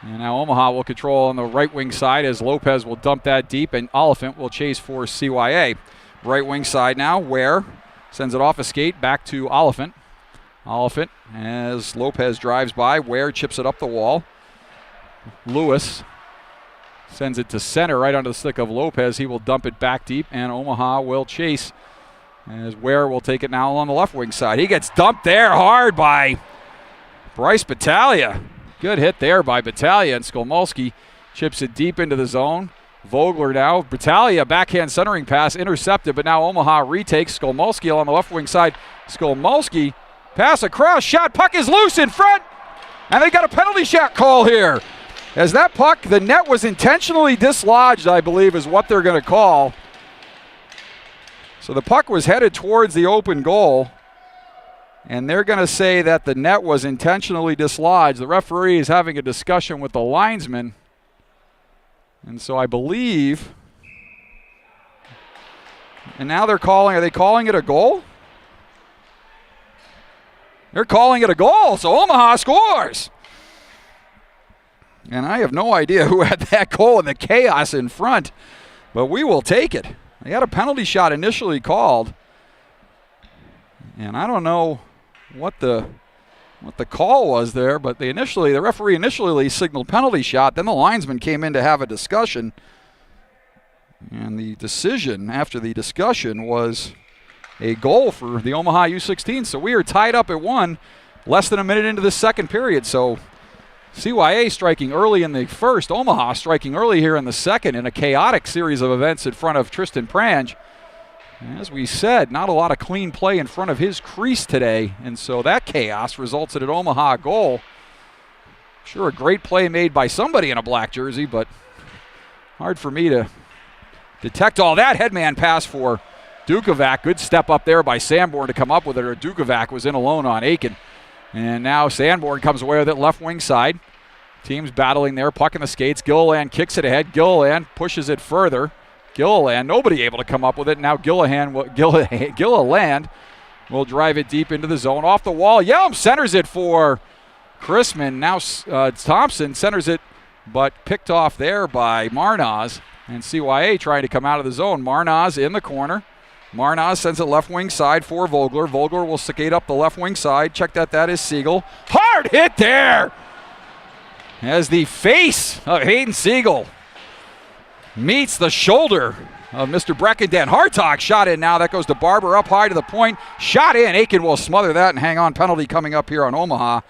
Speaker 1: And now Omaha will control on the right wing side as Lopez will dump that deep and Oliphant will chase for CYA. Right wing side now, Ware sends it off a skate back to Oliphant. Oliphant as Lopez drives by. Ware chips it up the wall. Lewis sends it to center right onto the stick of Lopez. He will dump it back deep and Omaha will chase as Ware will take it now on the left wing side. He gets dumped there hard by Bryce Battaglia. Good hit there by Battaglia, and Skolmolsky chips it deep into the zone. Vogler now. Battaglia backhand centering pass intercepted, but now Omaha retakes. Skolmolsky on the left wing side. Skolmolsky pass across, shot, puck is loose in front, and they got a penalty shot call here. As that puck, the net was intentionally dislodged, I believe is what they're going to call. So the puck was headed towards the open goal, and they're going to say that the net was intentionally dislodged. The referee is having a discussion with the linesman. And so I believe, and now are they calling it a goal? They're calling it a goal, so Omaha scores. And I have no idea who had that goal in the chaos in front, but we will take it. They had a penalty shot initially called, and I don't know what the call was there, but the referee initially signaled penalty shot. Then the linesman came in to have a discussion, and the decision after the discussion was a goal for the Omaha U16. So we are tied up at 1, less than a minute into the second period. So CYA striking early in the first, Omaha striking early here in the second in a chaotic series of events in front of Tristan Prange. As we said, not a lot of clean play in front of his crease today, and so that chaos results in an Omaha goal. Sure, a great play made by somebody in a black jersey, but hard for me to detect all that. Headman pass for Dukovac. Good step up there by Sanborn to come up with it, or Dukovac was in alone on Aiken. And now Sanborn comes away with it left wing side. Teams battling there, puck in the skates. Gilliland kicks it ahead. Gilliland pushes it further. Gilliland, nobody able to come up with it. Now Gilliland will drive it deep into the zone. Off the wall, Yelm centers it for Chrisman. Now Thompson centers it, but picked off there by Marnaz. And CYA trying to come out of the zone. Marnaz in the corner. Marnaz sends it left wing side for Vogler. Vogler will skate up the left wing side. Check that is Siegel. Hard hit there as the face of Hayden Siegel meets the shoulder of Mr. Breckenden. Hartog shot in now. That goes to Barber up high to the point. Shot in. Aiken will smother that and hang on. Penalty coming up here on Omaha.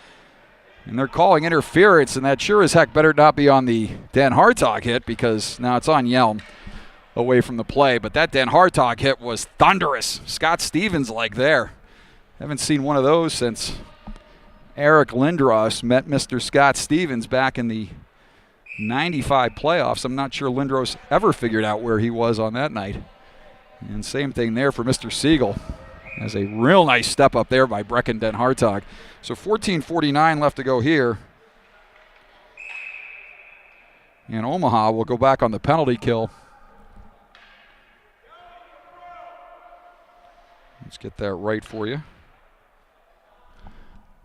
Speaker 1: And they're calling interference, and that sure as heck better not be on the Dan Hartog hit, because now it's on Yelm away from the play. But that Dan Hartog hit was thunderous. Scott Stevens like there. Haven't seen one of those since Eric Lindros met Mr. Scott Stevens back in the 95 playoffs. I'm not sure Lindros ever figured out where he was on that night. And same thing there for Mr. Siegel. As a real nice step up there by Breckenden Hartog. So 14:49 left to go here. And Omaha will go back on the penalty kill. Let's get that right for you.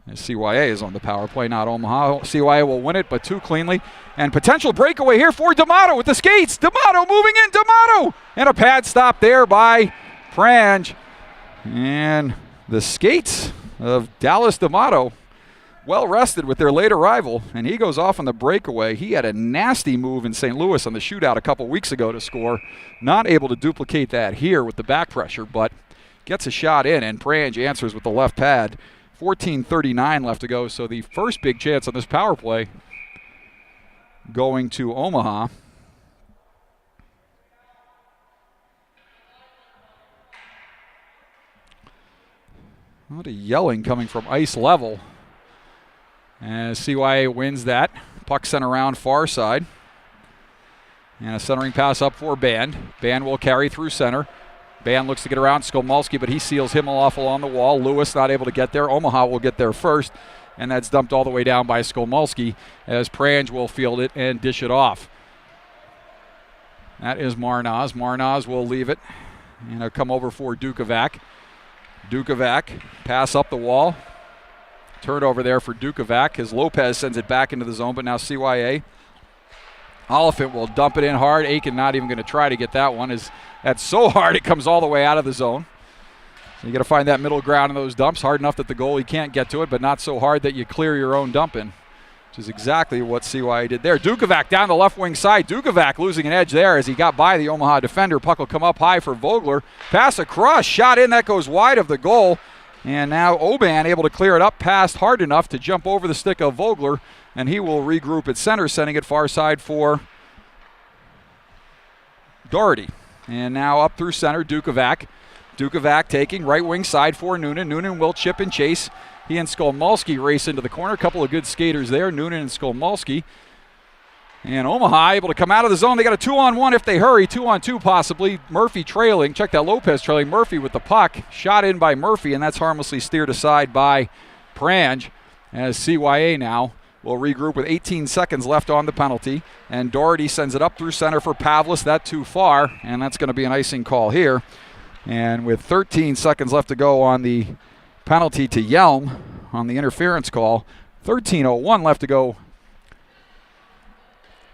Speaker 1: And CYA is on the power play, not Omaha. CYA will win it, but too cleanly. And potential breakaway here for D'Amato with the skates. D'Amato moving in, D'Amato! And a pad stop there by Prange. And the skates of Dallas D'Amato, well rested with their late arrival, and he goes off on the breakaway. He had a nasty move in St. Louis on the shootout a couple weeks ago to score. Not able to duplicate that here with the back pressure, but gets a shot in, and Prange answers with the left pad. 14:39 left to go, so the first big chance on this power play going to Omaha. A lot of yelling coming from ice level as CYA wins that. Puck sent around far side. And a centering pass up for Band. Band will carry through center. Band looks to get around Skolmolsky, but he seals him off along the wall. Lewis not able to get there. Omaha will get there first. And that's dumped all the way down by Skolmolsky as Prange will field it and dish it off. That is Marnaz. Marnaz will leave it. And it'll come over for Dukovac. Dukovac, pass up the wall. Turnover there for Dukovac as Lopez sends it back into the zone, but now CYA. Oliphant will dump it in hard. Aiken not even going to try to get that one. That's so hard it comes all the way out of the zone. So you got to find that middle ground in those dumps. Hard enough that the goalie can't get to it, but not so hard that you clear your own dump in, which is exactly what CYA did there. Dukovac down the left wing side. Dukovac losing an edge there as he got by the Omaha defender. Puck will come up high for Vogler. Pass across, shot in, that goes wide of the goal. And now Oban able to clear it up, passed hard enough to jump over the stick of Vogler, and he will regroup at center, sending it far side for Doherty. And now up through center, Dukovac. Dukovac taking right wing side for Noonan. Noonan will chip and chase. He and Skolmolsky race into the corner. A couple of good skaters there, Noonan and Skolmolsky. And Omaha able to come out of the zone. They got a 2-on-1 if they hurry, 2-on-2 possibly. Murphy trailing. Check that, Lopez trailing. Murphy with the puck. Shot in by Murphy, and that's harmlessly steered aside by Prange. As CYA now will regroup with 18 seconds left on the penalty. And Doherty sends it up through center for Pavlis. That too far, and that's going to be an icing call here. And with 13 seconds left to go on the penalty to Yelm on the interference call, 13:01 left to go.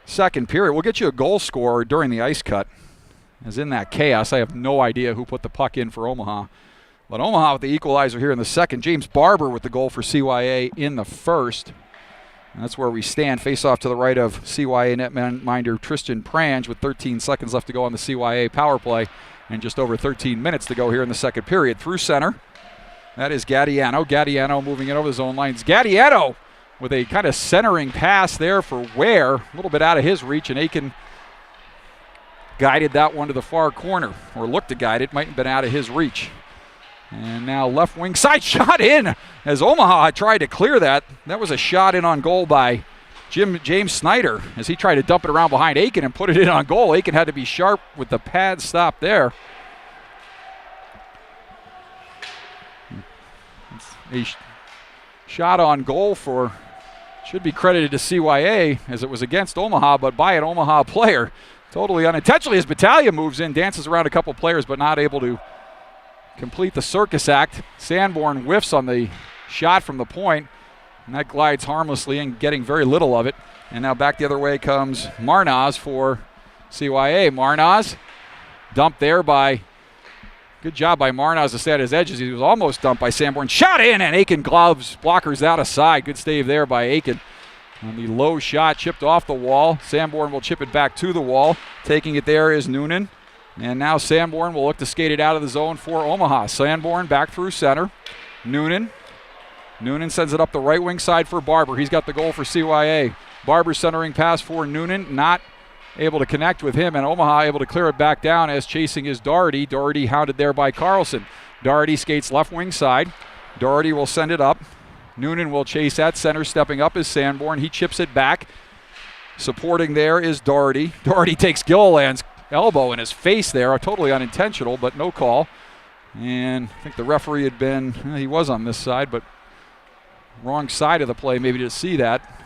Speaker 1: Second period. We'll get you a goal scorer during the ice cut. As in that chaos, I have no idea who put the puck in for Omaha. But Omaha with the equalizer here in the second. James Barber with the goal for CYA in the first. And that's where we stand. Face off to the right of CYA netminder Tristan Prange with 13 seconds left to go on the CYA power play. And just over 13 minutes to go here in the second period. Through center. That is Gadiano. Gadiano moving it over the zone lines. Gadiano with a kind of centering pass there for Ware, a little bit out of his reach, and Aiken guided that one to the far corner, or looked to guide it, might have been out of his reach. And now left wing side shot in as Omaha tried to clear that. That was a shot in on goal by James Snyder as he tried to dump it around behind Aiken and put it in on goal. Aiken had to be sharp with the pad stop there. A shot on goal for, should be credited to CYA as it was against Omaha, but by an Omaha player. Totally unintentionally as Battaglia moves in, dances around a couple players, but not able to complete the circus act. Sanborn whiffs on the shot from the point, and that glides harmlessly and getting very little of it. And now back the other way comes Marnaz for CYA. Marnaz dumped there by, good job by Marnaz to stay at his edges. He was almost dumped by Sanborn. Shot in, and Aiken gloves, blockers out aside. Good stave there by Aiken. On the low shot, chipped off the wall. Sanborn will chip it back to the wall. Taking it there is Noonan. And now Sanborn will look to skate it out of the zone for Omaha. Sanborn back through center. Noonan sends it up the right wing side for Barber. He's got the goal for CYA. Barber centering pass for Noonan, not able to connect with him, and Omaha able to clear it back down as chasing is Doherty. Doherty hounded there by Carlson. Doherty skates left wing side. Doherty will send it up. Noonan will chase at center. Stepping up is Sanborn. He chips it back. Supporting there is Doherty. Doherty takes Gilliland's elbow in his face there. Totally unintentional, but no call. And I think the referee had been, he was on this side, but wrong side of the play maybe to see that.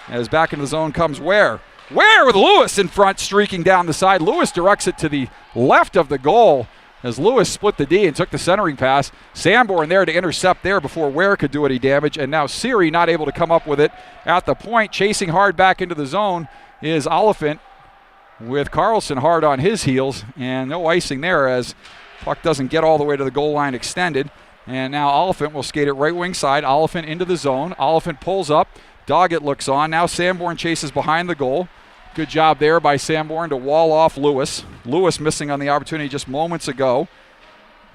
Speaker 1: As back into the zone comes Ware. Ware with Lewis in front, streaking down the side. Lewis directs it to the left of the goal as Lewis split the D and took the centering pass. Sanborn there to intercept there before Ware could do any damage. And now Siri not able to come up with it at the point. Chasing hard back into the zone is Oliphant with Carlson hard on his heels. And no icing there as puck doesn't get all the way to the goal line extended. And now Oliphant will skate it right wing side. Oliphant into the zone. Oliphant pulls up. Doggett looks on. Now Sanborn chases behind the goal. Good job there by Sanborn to wall off Lewis. Lewis missing on the opportunity just moments ago.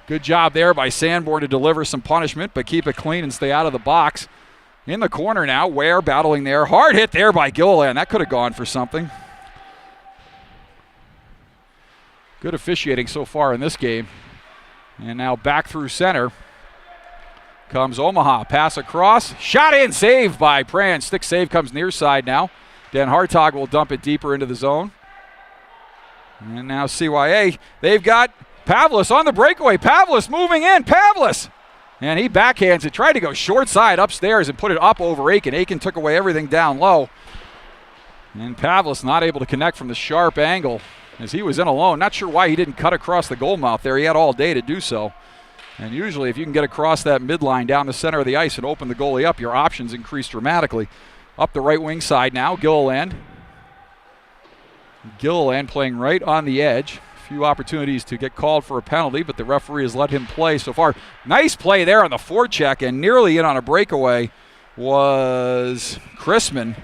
Speaker 1: Good job there by Sanborn to deliver some punishment, but keep it clean and stay out of the box. In the corner now, Ware battling there. Hard hit there by Gilliland. That could have gone for something. Good officiating so far in this game. And now back through center comes Omaha. Pass across. Shot in. Saved by Pran. Stick save comes near side now. Dan Hartog will dump it deeper into the zone. And now CYA, they've got Pavlis on the breakaway. Pavlis moving in. Pavlis! And he backhands it. Tried to go short side upstairs and put it up over Aiken. Aiken took away everything down low. And Pavlis not able to connect from the sharp angle as he was in alone. Not sure why he didn't cut across the goal mouth there. He had all day to do so. And usually if you can get across that midline down the center of the ice and open the goalie up, your options increase dramatically. Up the right wing side now, Gilliland. Gilliland playing right on the edge. A few opportunities to get called for a penalty, but the referee has let him play so far. Nice play there on the forecheck, and nearly in on a breakaway was Chrisman.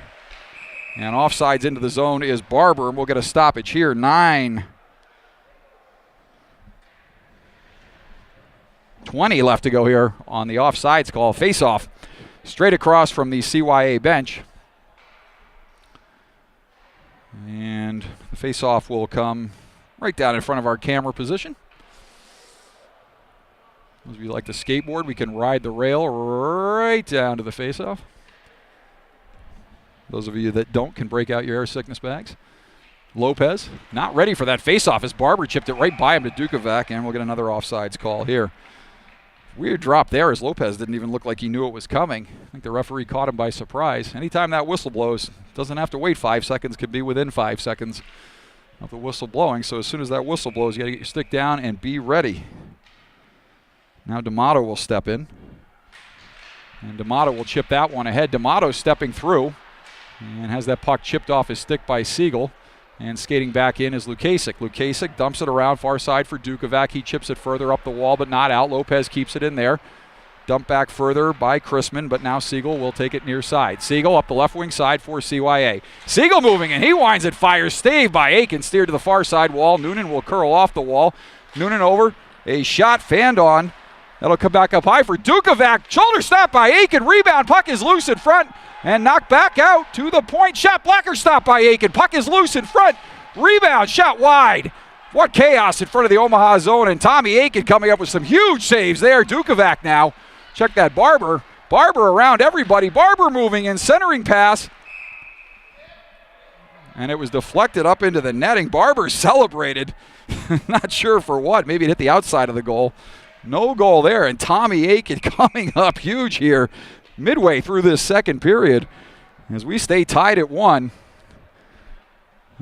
Speaker 1: And offsides into the zone is Barber, and we'll get a stoppage here. 9:20 left to go here on the offsides call. Face-off. Straight across from the CYA bench. And the face-off will come right down in front of our camera position. As we like to skateboard, we can ride the rail right down to the face-off. Those of you that don't can break out your air sickness bags. Lopez not ready for that face-off as Barber chipped it right by him to Dukovac, and we'll get another offsides call here. Weird drop there as Lopez didn't even look like he knew it was coming. I think the referee caught him by surprise. Anytime that whistle blows, doesn't have to wait 5 seconds, could be within 5 seconds of the whistle blowing. So as soon as that whistle blows, you got to get your stick down and be ready. Now D'Amato will step in. And D'Amato will chip that one ahead. D'Amato stepping through and has that puck chipped off his stick by Siegel. And skating back in is Lukasik. Lukasik dumps it around far side for Dukovac. He chips it further up the wall, but not out. Lopez keeps it in there. Dump back further by Chrisman, but now Siegel will take it near side. Siegel up the left wing side for CYA. Siegel moving, and he winds it. Fires stave by Aiken. Steered to the far side wall. Noonan will curl off the wall. Noonan over. A shot fanned on That'll come back up high for Dukovac. Shoulder stop by Aiken. Rebound. Puck is loose in front and knocked back out to the point. Shot blocker stop by Aiken. Puck is loose in front. Rebound. Shot wide. What chaos in front of the Omaha zone. And Tommy Aiken coming up with some huge saves there. Dukovac now. Check that Barber. Barber around everybody. Barber moving in. Centering pass. And it was deflected up into the netting. Barber celebrated. Not sure for what. Maybe it hit the outside of the goal. No goal there. And Tommy Aiken coming up huge here midway through this second period as we stay tied at 1.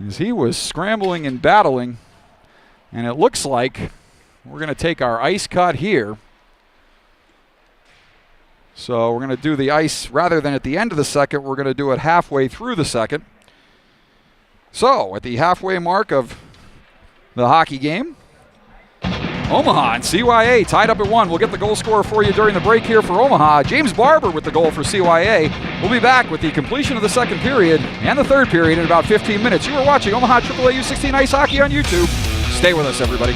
Speaker 1: As he was scrambling and battling. And it looks like we're going to take our ice cut here. So we're going to do the ice rather than at the end of the second. We're going to do it halfway through the second. So at the halfway mark of the hockey game, Omaha and CYA tied up at 1. We'll get the goal scorer for you during the break here for Omaha. James Barber with the goal for CYA. We'll be back with the completion of the second period and the third period in about 15 minutes. You are watching Omaha AAA U16 Ice Hockey on YouTube. Stay with us, everybody.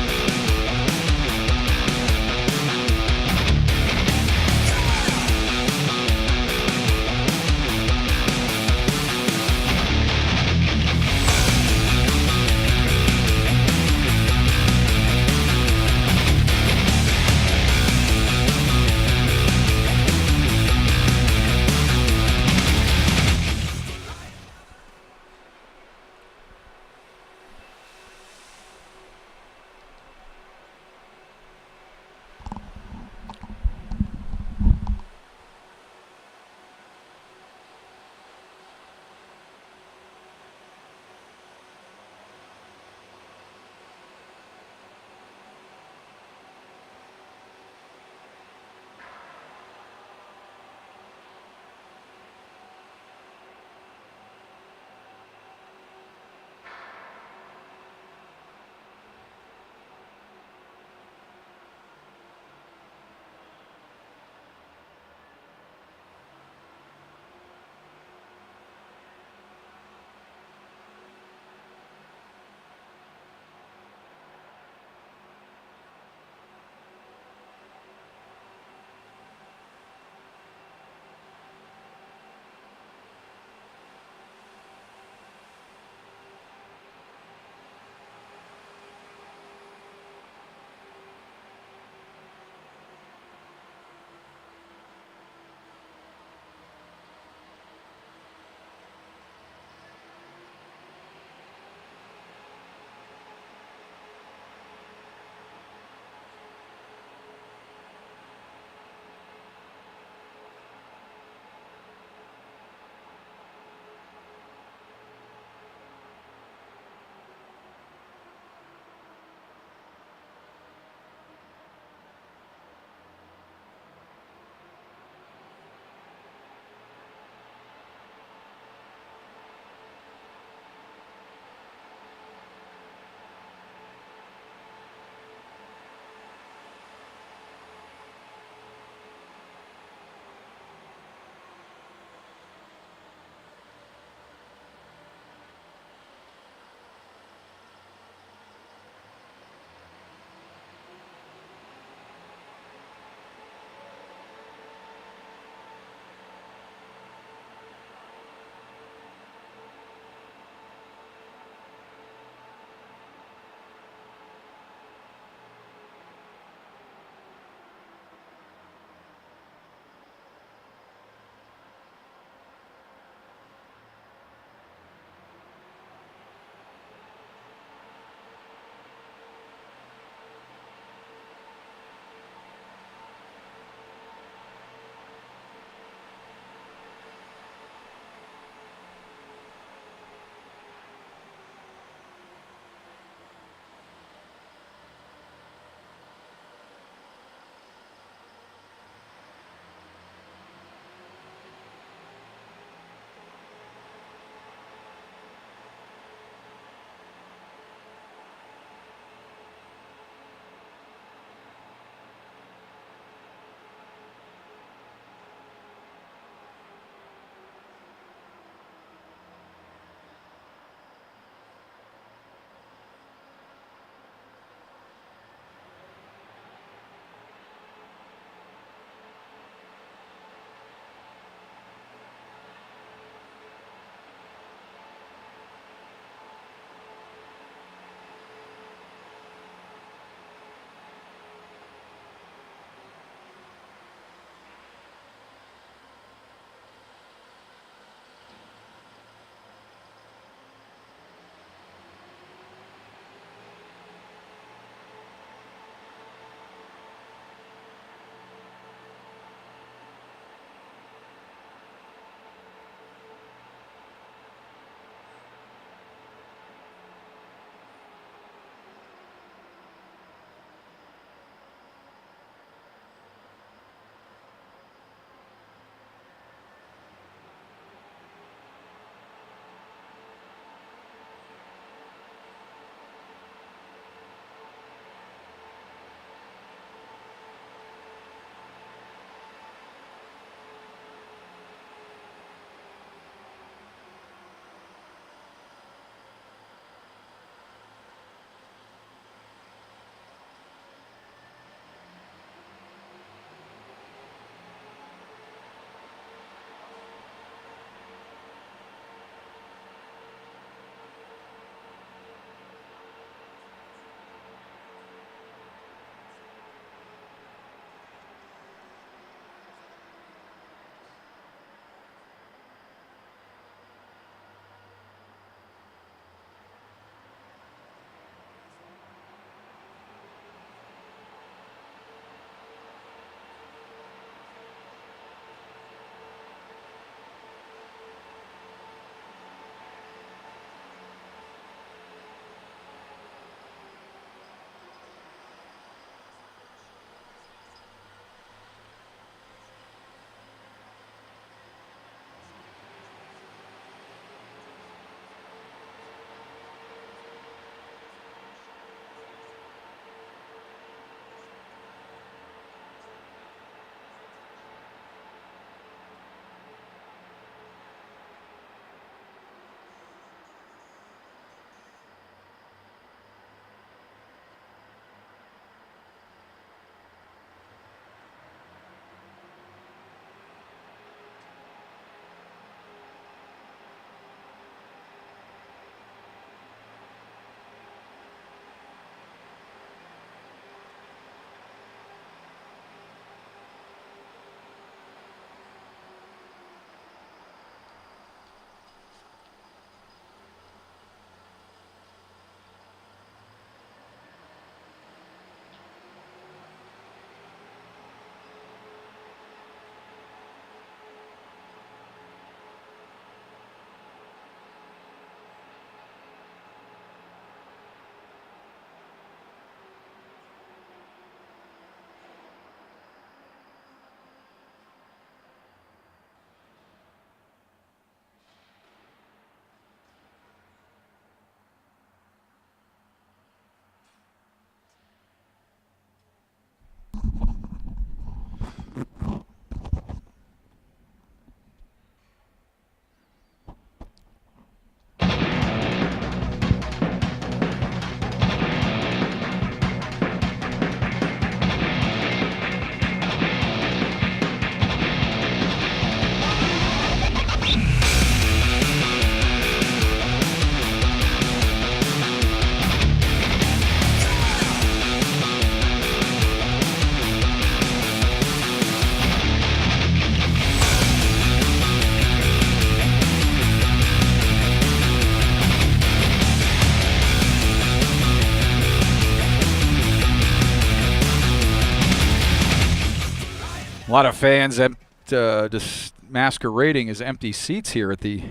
Speaker 1: lot of fans just masquerading as empty seats here at the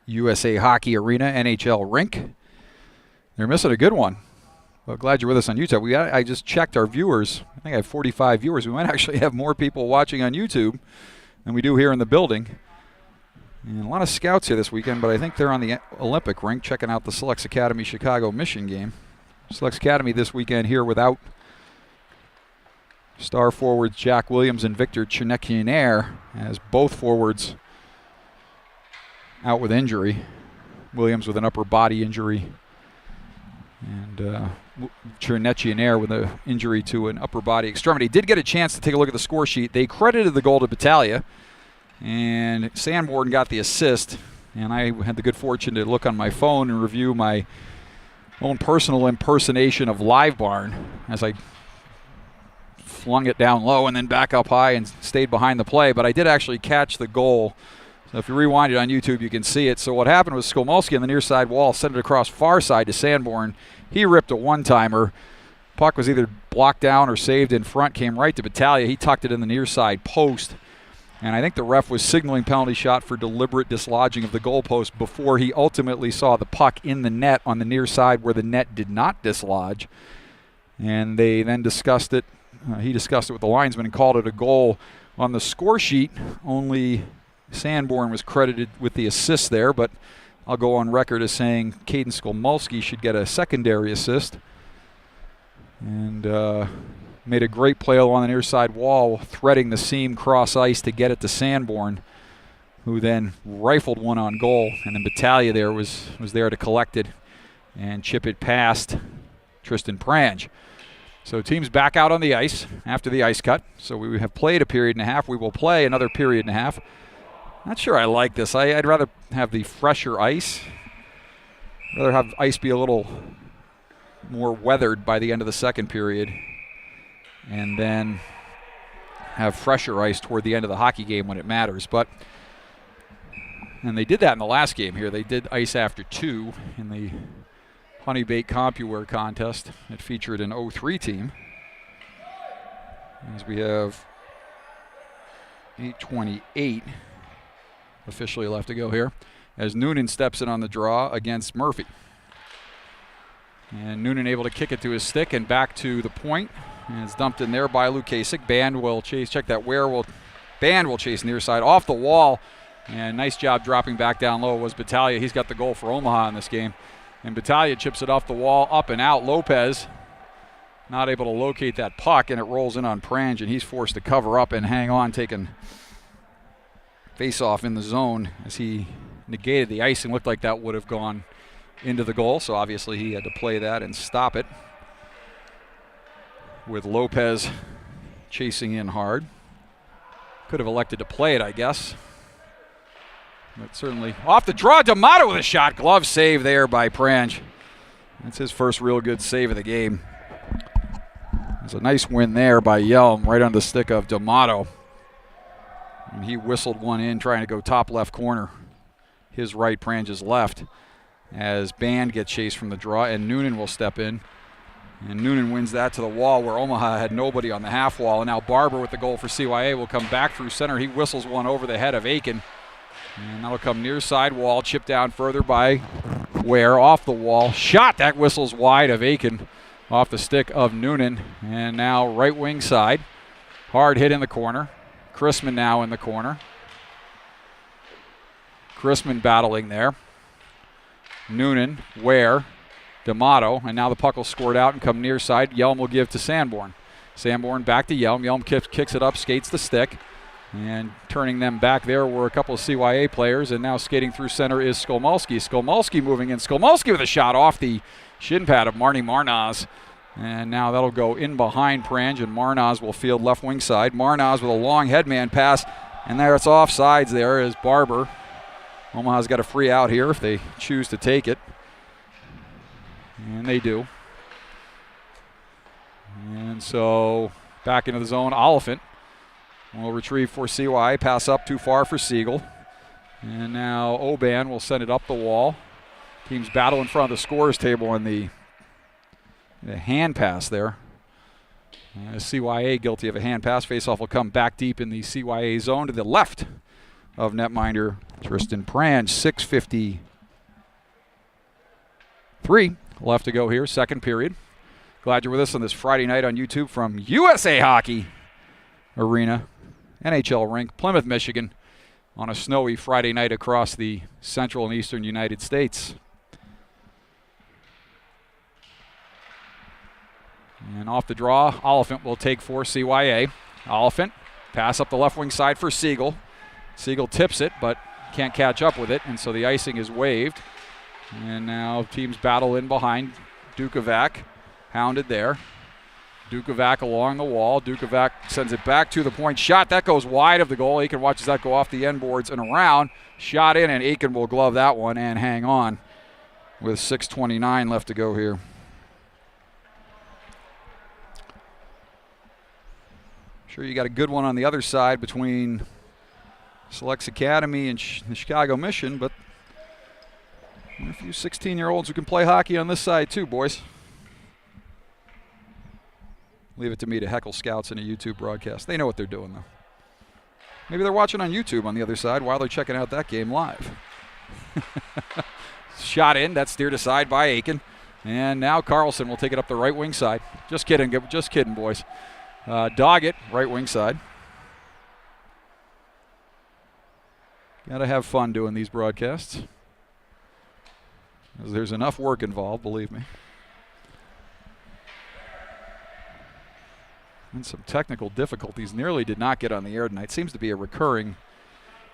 Speaker 1: USA Hockey Arena NHL rink. They're missing a good one. Well, glad you're with us on YouTube. I just checked our viewers. I think I have 45 viewers. We might actually have more people watching on YouTube than we do here in the building. And a lot of scouts here this weekend, but I think they're on the Olympic rink checking out the Selects Academy Chicago Mission game. Selects Academy this weekend here without star forwards Jack Williams and Victor Chernecchionaire, as both forwards out with injury. Williams with an upper body injury, and Chernecchionaire with an injury to an upper body extremity. Did get a chance to take a look at the score sheet. They credited the goal to Battaglia, and Sanborn got the assist. And I had the good fortune to look on my phone and review my own personal impersonation of Live Barn as I flung it down low and then back up high and stayed behind the play. But I did actually catch the goal. So if you rewind it on YouTube, you can see it. So what happened was Skolmolsky on the near side wall sent it across far side to Sanborn. He ripped a one-timer. Puck was either blocked down or saved in front, came right to Battaglia. He tucked it in the near side post. And I think the ref was signaling penalty shot for deliberate dislodging of the goalpost before he ultimately saw the puck in the net on the near side where the net did not dislodge. And they then discussed it. He discussed it with the linesman and called it a goal. On the score sheet, only Sanborn was credited with the assist there, but I'll go on record as saying Caden Skolmolsky should get a secondary assist. And made a great play along the near side wall, threading the seam cross ice to get it to Sanborn, who then rifled one on goal. And then Battaglia there was there to collect it and chip it past Tristan Prange. So teams back out on the ice after the ice cut. So we have played a period and a half. We will play another period and a half. Not sure I like this. I'd rather have the fresher ice. I'd rather have ice be a little more weathered by the end of the second period, and then have fresher ice toward the end of the hockey game when it matters. And they did that in the last game here. They did ice after 2 in the Honeybait CompuWare contest. It featured an 0-3 team. As we have 8:28 officially left to go here, as Noonan steps in on the draw against Murphy. And Noonan able to kick it to his stick and back to the point. And it's dumped in there by Lukasik. Band will chase. Check that. Band will chase near side off the wall. And nice job dropping back down low was Battaglia. He's got the goal for Omaha in this game. And Battaglia chips it off the wall, up and out. Lopez not able to locate that puck, and it rolls in on Prange, and he's forced to cover up and hang on, taking face-off in the zone as he negated the icing. Looked like that would have gone into the goal, so obviously he had to play that and stop it, with Lopez chasing in hard. Could have elected to play it, I guess. But certainly off the draw, D'Amato with a shot. Glove save there by Prange. That's his first real good save of the game. It's a nice win there by Yelm, right on the stick of D'Amato. And he whistled one in, trying to go top left corner. His right, Prange's left, as Band gets chased from the draw, and Noonan will step in. And Noonan wins that to the wall where Omaha had nobody on the half wall. And now Barber with the goal for CYA will come back through center. He whistles one over the head of Aiken. And that'll come near side wall, chipped down further by Ware, off the wall. Shot, that whistles wide of Aiken, off the stick of Noonan. And now right wing side. Hard hit in the corner. Chrisman now in the corner. Chrisman battling there. Noonan, Ware, D'Amato, and now the puck will squirt out and come near side. Yelm will give to Sanborn. Sanborn back to Yelm. Yelm kicks it up, skates the stick. And turning them back there were a couple of CYA players, and now skating through center is Skolmolsky. Skolmolsky moving in. Skolmolsky with a shot off the shin pad of Marnie Marnaz. And now that'll go in behind Prange, and Marnaz will field left wing side. Marnaz with a long headman pass, and there it's offsides there as Barber. Omaha's got a free out here if they choose to take it. And they do. And so back into the zone, Oliphant will retrieve for CY, pass up too far for Siegel. And now Oban will send it up the wall. Teams battle in front of the scorer's table on the hand pass there. CYA guilty of a hand pass. Faceoff will come back deep in the CYA zone to the left of netminder Tristan Prange. 6:53 left to go here, second period. Glad you're with us on this Friday night on YouTube from USA Hockey Arena, NHL rink, Plymouth, Michigan, on a snowy Friday night across the central and eastern United States. And off the draw, Oliphant will take for CYA. Oliphant, pass up the left wing side for Siegel. Siegel tips it, but can't catch up with it, and so the icing is waived. And now teams battle in behind. Dukovac hounded there. Dukovac along the wall. Dukovac sends it back to the point. Shot, that goes wide of the goal. Aiken watches that go off the end boards and around. Shot in, and Aiken will glove that one and hang on with 6:29 left to go here. Sure, you got a good one on the other side between Selects Academy and the Chicago Mission, but a few 16-year-olds who can play hockey on this side too, boys. Leave it to me to heckle scouts in a YouTube broadcast. They know what they're doing, though. Maybe they're watching on YouTube on the other side while they're checking out that game live. Shot in, that's steered aside by Aiken. And now Carlson will take it up the right wing side. Just kidding, boys. Doggett, right wing side. Got to have fun doing these broadcasts. There's enough work involved, believe me. And some technical difficulties. Nearly did not get on the air tonight. Seems to be a recurring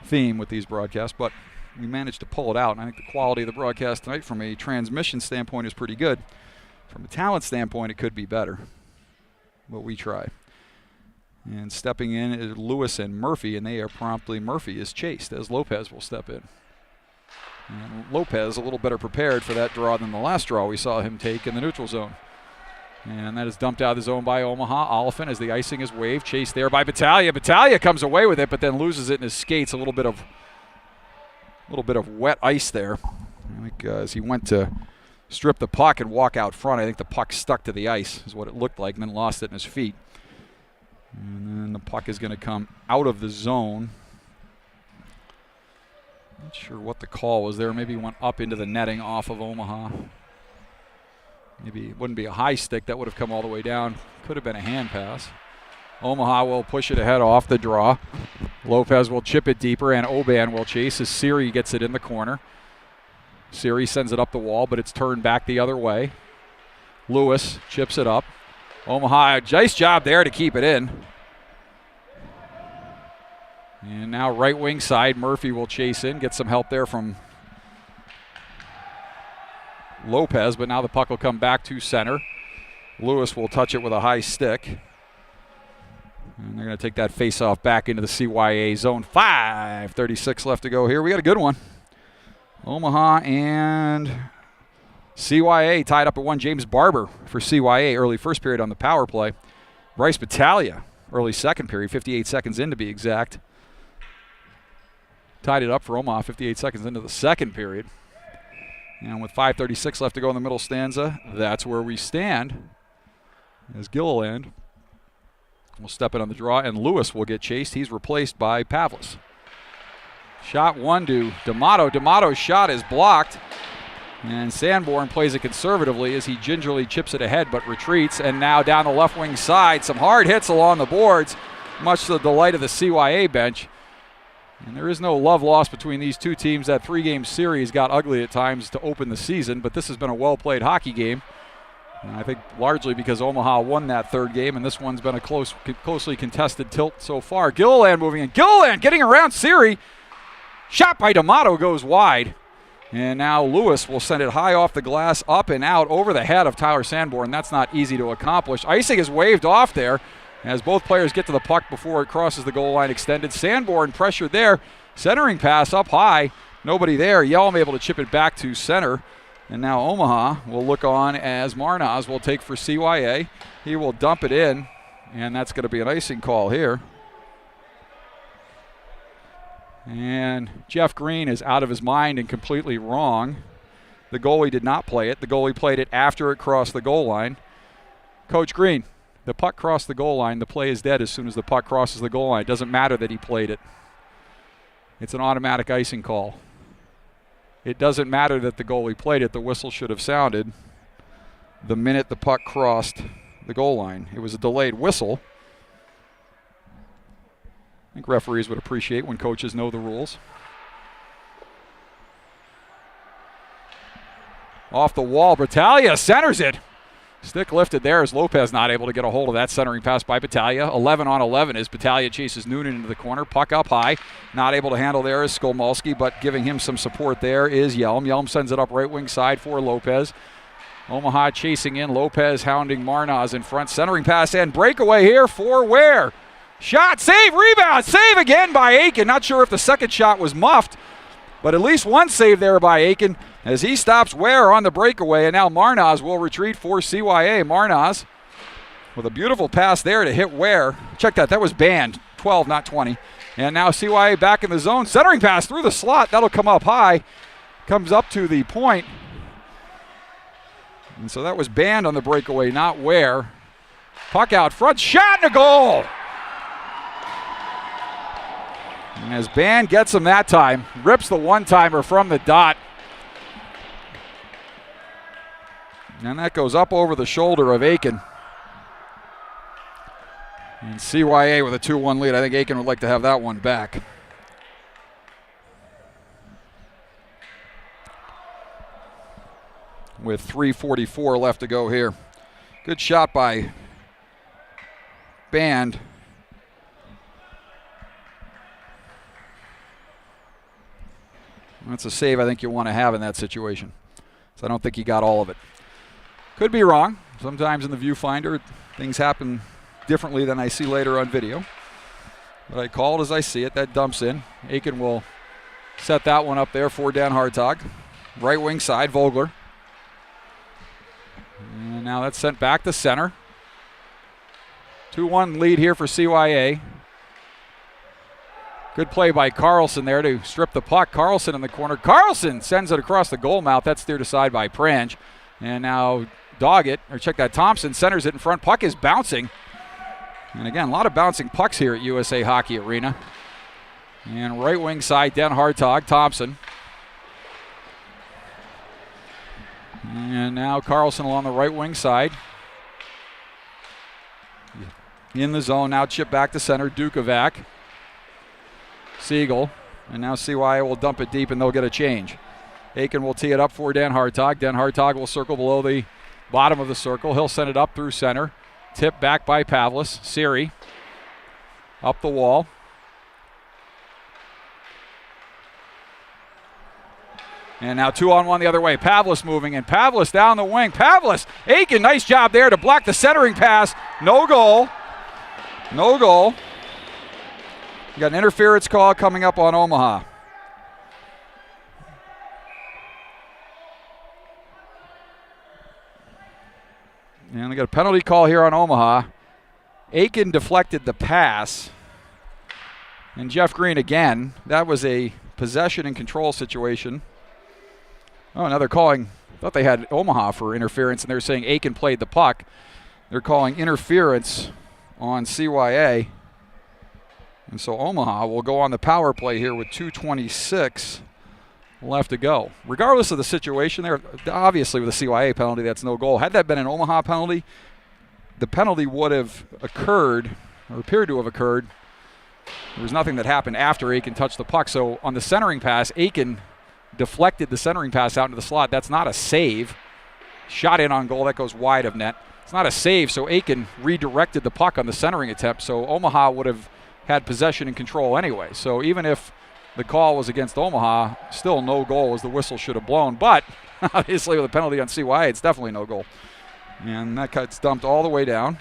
Speaker 1: theme with these broadcasts, but we managed to pull it out. And I think the quality of the broadcast tonight from a transmission standpoint is pretty good. From a talent standpoint, it could be better. But we try. And stepping in is Lewis and Murphy, and they are promptly, Murphy is chased as Lopez will step in. And Lopez a little better prepared for that draw than the last draw we saw him take in the neutral zone. And that is dumped out of the zone by Omaha. Oliphant as the icing is waved, chased there by Battaglia. Battaglia comes away with it, but then loses it in his skates. A little bit of wet ice there. I think as he went to strip the puck and walk out front, I think the puck stuck to the ice is what it looked like, and then lost it in his feet. And then the puck is going to come out of the zone. Not sure what the call was there. Maybe went up into the netting off of Omaha. Maybe it wouldn't be a high stick. That would have come all the way down. Could have been a hand pass. Omaha will push it ahead off the draw. Lopez will chip it deeper, and Oban will chase as Siri gets it in the corner. Siri sends it up the wall, but it's turned back the other way. Lewis chips it up. Omaha, nice job there to keep it in. And now right wing side, Murphy will chase in, get some help there from Lopez, but now the puck will come back to center. Lewis will touch it with a high stick. And they're going to take that face-off back into the CYA zone. 5:36 left to go here. We got a good one. Omaha and CYA tied up at 1. James Barber for CYA early first period on the power play. Bryce Battaglia early second period, 58 seconds in to be exact. Tied it up for Omaha 58 seconds into the second period. And with 5:36 left to go in the middle stanza, that's where we stand. As Gilliland will step in on the draw, and Lewis will get chased. He's replaced by Pavlis. Shot one to D'Amato. D'Amato's shot is blocked. And Sanborn plays it conservatively as he gingerly chips it ahead but retreats. And now down the left wing side, some hard hits along the boards, much to the delight of the CYA bench. And there is no love lost between these two teams. That three-game series got ugly at times to open the season, but this has been a well-played hockey game. And I think largely because Omaha won that third game, and this one's been a closely contested tilt so far. Gilliland moving in. Gilliland getting around Siri. Shot by D'Amato goes wide. And now Lewis will send it high off the glass, up and out, over the head of Tyler Sanborn. That's not easy to accomplish. Icing is waved off there as both players get to the puck before it crosses the goal line extended. Sanborn pressured there. Centering pass up high. Nobody there. Yelm able to chip it back to center. And now Omaha will look on as Marnaz will take for CYA. He will dump it in, and that's going to be an icing call here. And Jeff Green is out of his mind and completely wrong. The goalie did not play it. The goalie played it after it crossed the goal line. Coach Green, the puck crossed the goal line, the play is dead as soon as the puck crosses the goal line. It doesn't matter that he played it. It's an automatic icing call. It doesn't matter that the goalie played it. The whistle should have sounded the minute the puck crossed the goal line. It was a delayed whistle. I think referees would appreciate when coaches know the rules. Off the wall, Battaglia centers it. Stick lifted there as Lopez not able to get a hold of that centering pass by Battaglia. 11 on 11 as Battaglia chases Noonan into the corner. Puck up high. Not able to handle there is Skolmalski, but giving him some support there is Yelm. Yelm sends it up right wing side for Lopez. Omaha chasing in. Lopez hounding Marnaz in front. Centering pass and breakaway here for Ware. Shot, save, rebound, save again by Aiken. Not sure if the second shot was muffed, but at least one save there by Aiken as he stops Ware on the breakaway, and now Marnaz will retreat for CYA. Marnaz with a beautiful pass there to hit Ware. Check that, that was banned. 12, not 20. And now CYA back in the zone. Centering pass through the slot. That'll come up high. Comes up to the point. And so that was banned on the breakaway, not Ware. Puck out front, shot and a goal! And as Band gets him that time, rips the one-timer from the dot. And that goes up over the shoulder of Aiken. And CYA with a 2-1 lead. I think Aiken would like to have that one back. With 3:44 left to go here. Good shot by Band. That's a save I think you want to have in that situation. So I don't think he got all of it. Could be wrong. Sometimes in the viewfinder, things happen differently than I see later on video. But I call it as I see it. That dumps in. Aiken will set that one up there for Dan Hartog. Right wing side, Vogler. And now that's sent back to center. 2-1 lead here for CYA. Good play by Carlson there to strip the puck. Carlson in the corner. Carlson sends it across the goal mouth. That's steered aside by Prange. And now Thompson centers it in front. Puck is bouncing. And again, a lot of bouncing pucks here at USA Hockey Arena. And right wing side, Dan Hartog, Thompson. And now Carlson along the right wing side. In the zone, now chip back to center, Dukovac. Siegel, and now CYA will dump it deep and they'll get a change. Aiken will tee it up for Dan Hartog. Dan Hartog will circle below the bottom of the circle. He'll send it up through center. Tip back by Pavlis. Siri up the wall. And now 2-on-1 the other way. Pavlis moving and Pavlis down the wing. Pavlis, Aiken, nice job there to block the centering pass. No goal. No goal. You got an interference call coming up on Omaha. And they got a penalty call here on Omaha. Aiken deflected the pass. And Jeff Green again. That was a possession and control situation. Oh, now they're calling. I thought they had Omaha for interference, and they're saying Aiken played the puck. They're calling interference on CYA. And so Omaha will go on the power play here with 2:26 left to go. Regardless of the situation there, obviously with a CYA penalty, that's no goal. Had that been an Omaha penalty, the penalty would have occurred, or appeared to have occurred. There was nothing that happened after Aiken touched the puck. So on the centering pass, Aiken deflected the centering pass out into the slot. That's not a save. Shot in on goal, that goes wide of net. It's not a save, so Aiken redirected the puck on the centering attempt. So Omaha would have had possession and control anyway. So even if the call was against Omaha, still no goal as the whistle should have blown. But obviously with a penalty on CYA, it's definitely no goal. And that gets dumped all the way down.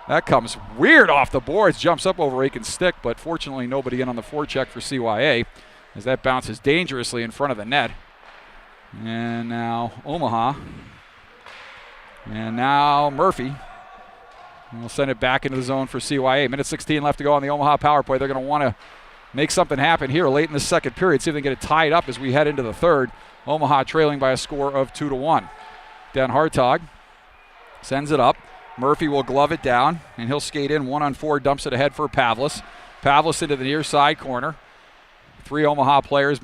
Speaker 1: That comes weird off the boards, jumps up over Aiken's stick, but fortunately nobody in on the forecheck for CYA as that bounces dangerously in front of the net. And now Omaha. And now Murphy. We'll send it back into the zone for CYA. Minute 16 left to go on the Omaha power play. They're going to want to make something happen here late in the second period. See if they can get it tied up as we head into the third. Omaha trailing by a score of 2-1. Dan Hartog sends it up. Murphy will glove it down, and he'll skate in 1-on-4, dumps it ahead for Pavlis. Pavlis into the near side corner. 3 Omaha players,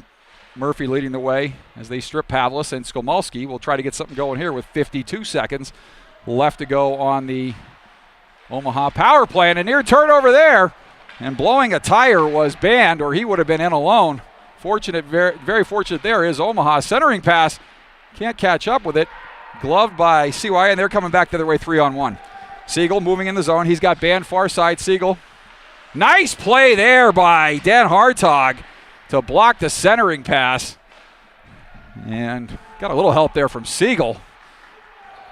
Speaker 1: Murphy leading the way as they strip Pavlis, and Skolmulski will try to get something going here with 52 seconds left to go on the Omaha power play. And a near turnover there, and blowing a tire was banned, or he would have been in alone. Fortunate, very fortunate there is Omaha. Centering pass, can't catch up with it. Gloved by CYA, and they're coming back the other way 3-on-1. Siegel moving in the zone. He's got banned far side. Siegel. Nice play there by Dan Hartog to block the centering pass. And got a little help there from Siegel.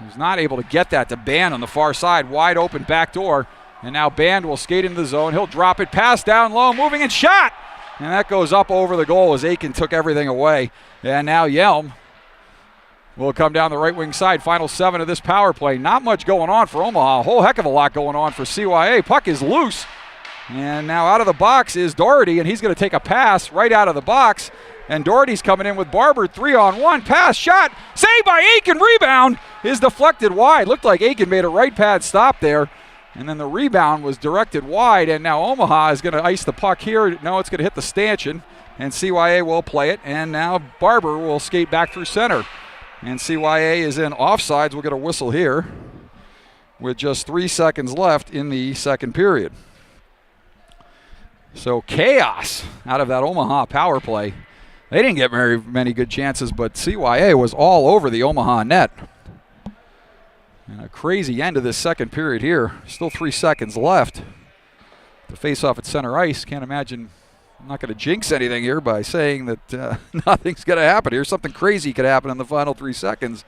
Speaker 1: He was not able to get that to Band on the far side. Wide open back door. And now Band will skate into the zone. He'll drop it. Pass down low. Moving and shot. And that goes up over the goal as Aiken took everything away. And now Yelm will come down the right wing side. Final 7 of this power play. Not much going on for Omaha. A whole heck of a lot going on for CYA. Puck is loose. And now out of the box is Doherty, and he's going to take a pass right out of the box. And Doherty's coming in with Barber. 3-on-1. Pass, shot. Saved by Aiken. Rebound is deflected wide. Looked like Aiken made a right pad stop there. And then the rebound was directed wide. And now Omaha is going to ice the puck here. No, it's going to hit the stanchion. And CYA will play it. And now Barber will skate back through center. And CYA is in offsides. We'll get a whistle here with just 3 seconds left in the second period. So chaos out of that Omaha power play. They didn't get very many good chances, but CYA was all over the Omaha net. And a crazy end of this second period here. Still 3 seconds left to face off at center ice. Can't imagine, I'm not going to jinx anything here by saying that nothing's going to happen here. Something crazy could happen in the final 3 seconds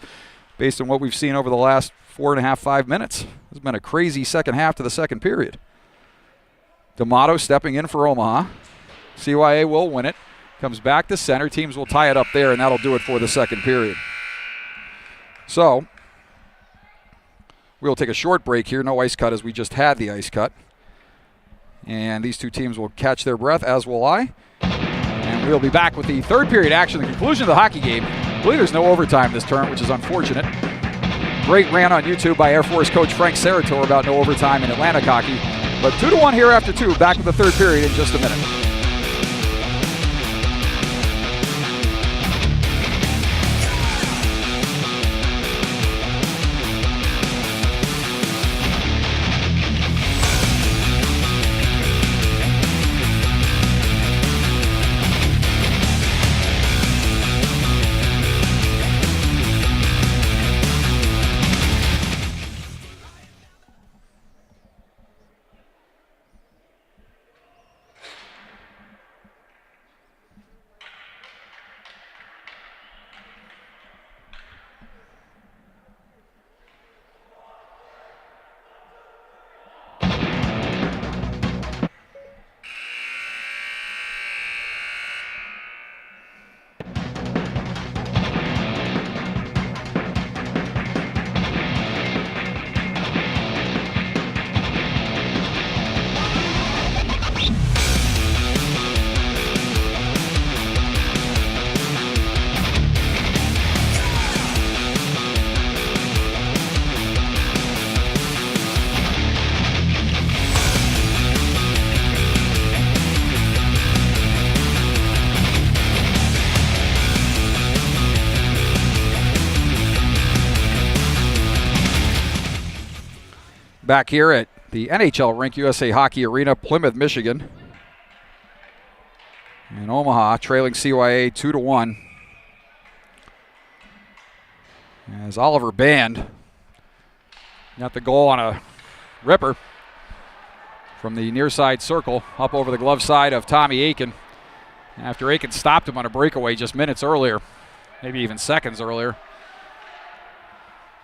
Speaker 1: based on what we've seen over the last 4.5, 5 minutes. It's been a crazy second half to the second period. D'Amato stepping in for Omaha. CYA will win it. Comes back to center. Teams will tie it up there, and that'll do it for the second period. So we'll take a short break here. No ice cut as we just had the ice cut. And these two teams will catch their breath, as will I. And we'll be back with the third period action, the conclusion of the hockey game. I believe there's no overtime this term, which is unfortunate. Great rant on YouTube by Air Force coach Frank Sarator about no overtime in Atlantic hockey. But 2-1 here after 2. Back with the third period in just a minute. Back here at the NHL rink, USA Hockey Arena, Plymouth, Michigan. And Omaha trailing CYA 2-1. As Oliver Band got the goal on a ripper from the near side circle up over the glove side of Tommy Aiken. After Aiken stopped him on a breakaway just minutes earlier, maybe even seconds earlier.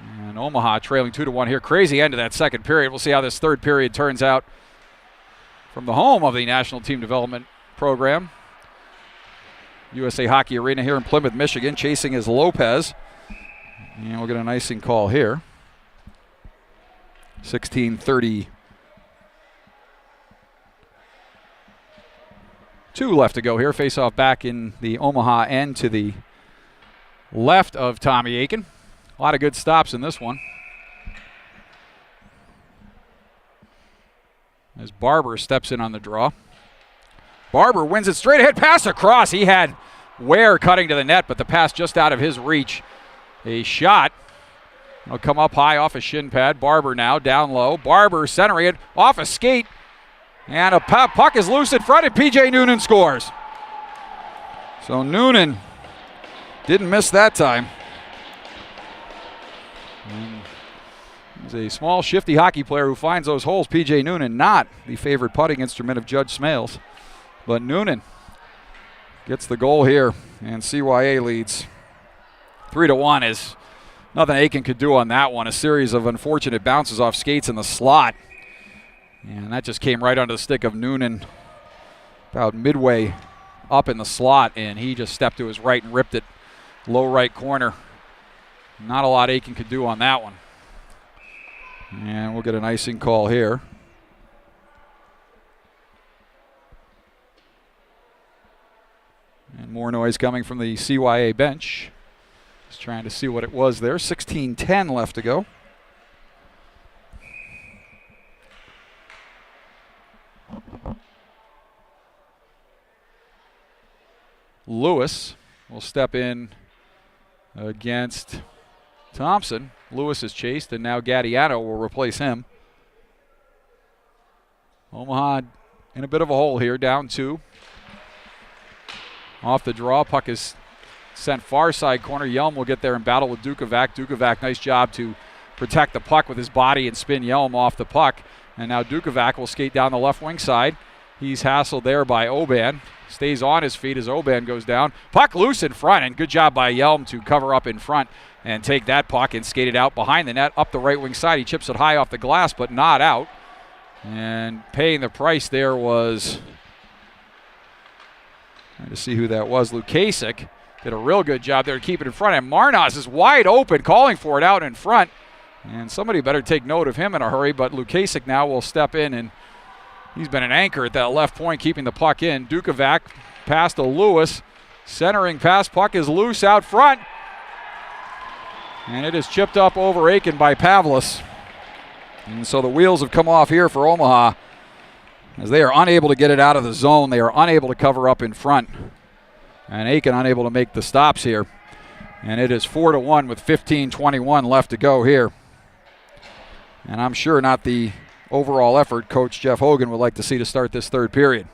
Speaker 1: And Omaha trailing 2-1 here. Crazy end of that second period. We'll see how this third period turns out from the home of the National Team Development Program. USA Hockey Arena here in Plymouth, Michigan. Chasing is Lopez. And we'll get an icing call here. 16:32 left to go here. Face-off back in the Omaha end to the left of Tommy Aiken. A lot of good stops in this one. as Barber steps in on the draw. Barber wins it straight ahead, pass across. He had Ware cutting to the net, but the pass just out of his reach. A shot will come up high off a shin pad. Barber now down low. Barber centering it off a skate. And a puck is loose in front, and P.J. Noonan scores. So Noonan didn't miss that time. He's a small, shifty hockey player who finds those holes. P.J. Noonan, not the favorite putting instrument of Judge Smales. But Noonan gets the goal here, and CYA leads 3-1. Is nothing Aiken could do on that one. A series of unfortunate bounces off skates in the slot. And that just came right under the stick of Noonan about midway up in the slot, and he just stepped to his right and ripped it low right corner. Not a lot Aiken could do on that one. And we'll get an icing call here. And more noise coming from the CYA bench. Just trying to see what it was there. 16:10 left to go. Lewis will step in against Thompson. Lewis is chased, and now Gattiano will replace him. Omaha in a bit of a hole here, down 2. Off the draw, puck is sent far side corner. Yelm will get there and battle with Dukovac. Dukovac, nice job to protect the puck with his body and spin Yelm off the puck. And now Dukovac will skate down the left wing side. He's hassled there by Oban. Stays on his feet as Oban goes down. Puck loose in front, and good job by Yelm to cover up in front and take that puck and skate it out behind the net up the right wing side. He chips it high off the glass, but not out. And paying the price there was, trying to see who that was, Lukasik. Did a real good job there to keep it in front. And Marnaz is wide open, calling for it out in front. And somebody better take note of him in a hurry, but Lukasik now will step in, and he's been an anchor at that left point, keeping the puck in. Dukovac pass to Lewis. Centering pass, puck is loose out front. And it is chipped up over Aiken by Pavlis. And so the wheels have come off here for Omaha, as they are unable to get it out of the zone. They are unable to cover up in front. And Aiken unable to make the stops here. And it is 4-1 with 15:21 left to go here. And I'm sure not the overall effort Coach Jeff Hogan would like to see to start this third period,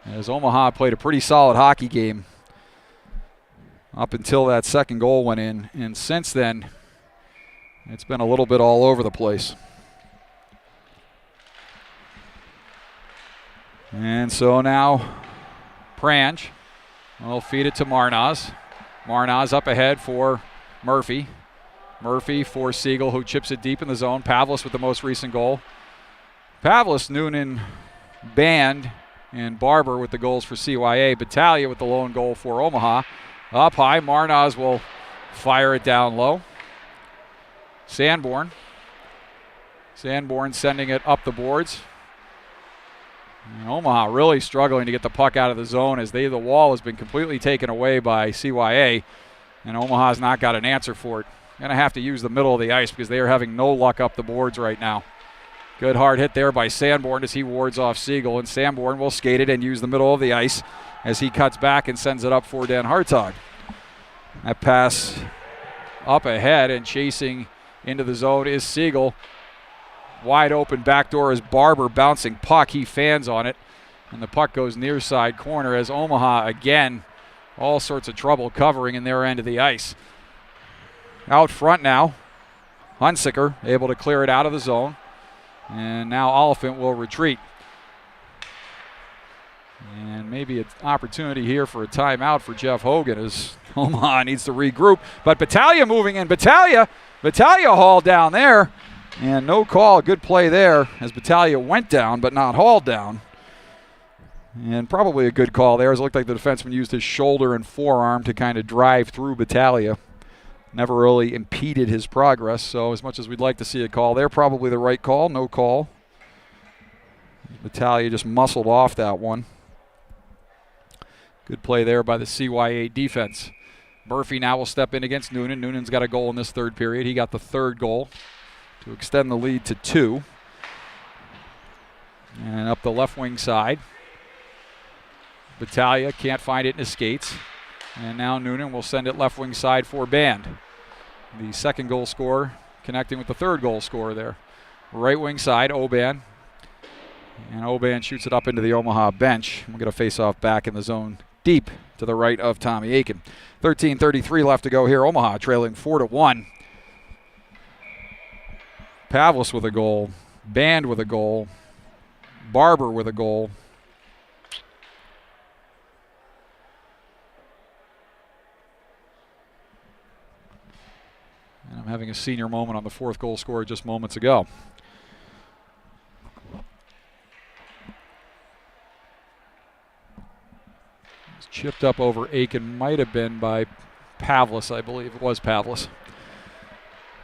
Speaker 1: as Omaha played a pretty solid hockey game up until that second goal went in, and since then it's been a little bit all over the place. And so now Prange will feed it to Marnaz. Marnaz up ahead for Murphy. Murphy for Siegel, who chips it deep in the zone. Pavlis with the most recent goal. Pavlis, Noonan, Band, and Barber with the goals for CYA. Battaglia with the lone goal for Omaha. Up high, Marnaz will fire it down low. Sanborn sending it up the boards. And Omaha really struggling to get the puck out of the zone, as the wall has been completely taken away by CYA, and Omaha's not got an answer for it. Going to have to use the middle of the ice, because they are having no luck up the boards right now. Good hard hit there by Sanborn as he wards off Siegel, and Sanborn will skate it and use the middle of the ice as he cuts back and sends it up for Dan Hartog. That pass up ahead, and chasing into the zone is Siegel. Wide open backdoor is Barber, bouncing puck. He fans on it, and the puck goes near side corner, as Omaha again all sorts of trouble covering in their end of the ice. Out front now, Hunsicker able to clear it out of the zone, and now Oliphant will retreat. And maybe an opportunity here for a timeout for Jeff Hogan, as Omaha needs to regroup. But Battaglia moving in. Battaglia hauled down there, and no call. Good play there, as Battaglia went down but not hauled down. And probably a good call there, as it looked like the defenseman used his shoulder and forearm to kind of drive through Battaglia. Never really impeded his progress, so as much as we'd like to see a call there, probably the right call. No call. Battaglia just muscled off that one. Good play there by the CYA defense. Murphy now will step in against Noonan. Noonan's got a goal in this third period. He got the third goal to extend the lead to 2. up the left wing side. Battaglia can't find it in his skates. And now Noonan will send it left wing side for Band. The second goal scorer connecting with the third goal scorer there. Right wing side, Oban. And Oban shoots it up into the Omaha bench. We'll get a face-off back in the zone deep to the right of Tommy Aiken. 13:33 left to go here. Omaha trailing 4-1. Pavlis with a goal. Band with a goal. Barber with a goal. And I'm having a senior moment on the fourth goal scorer just moments ago. It's chipped up over Aiken, might have been by Pavlis, I believe. It was Pavlis.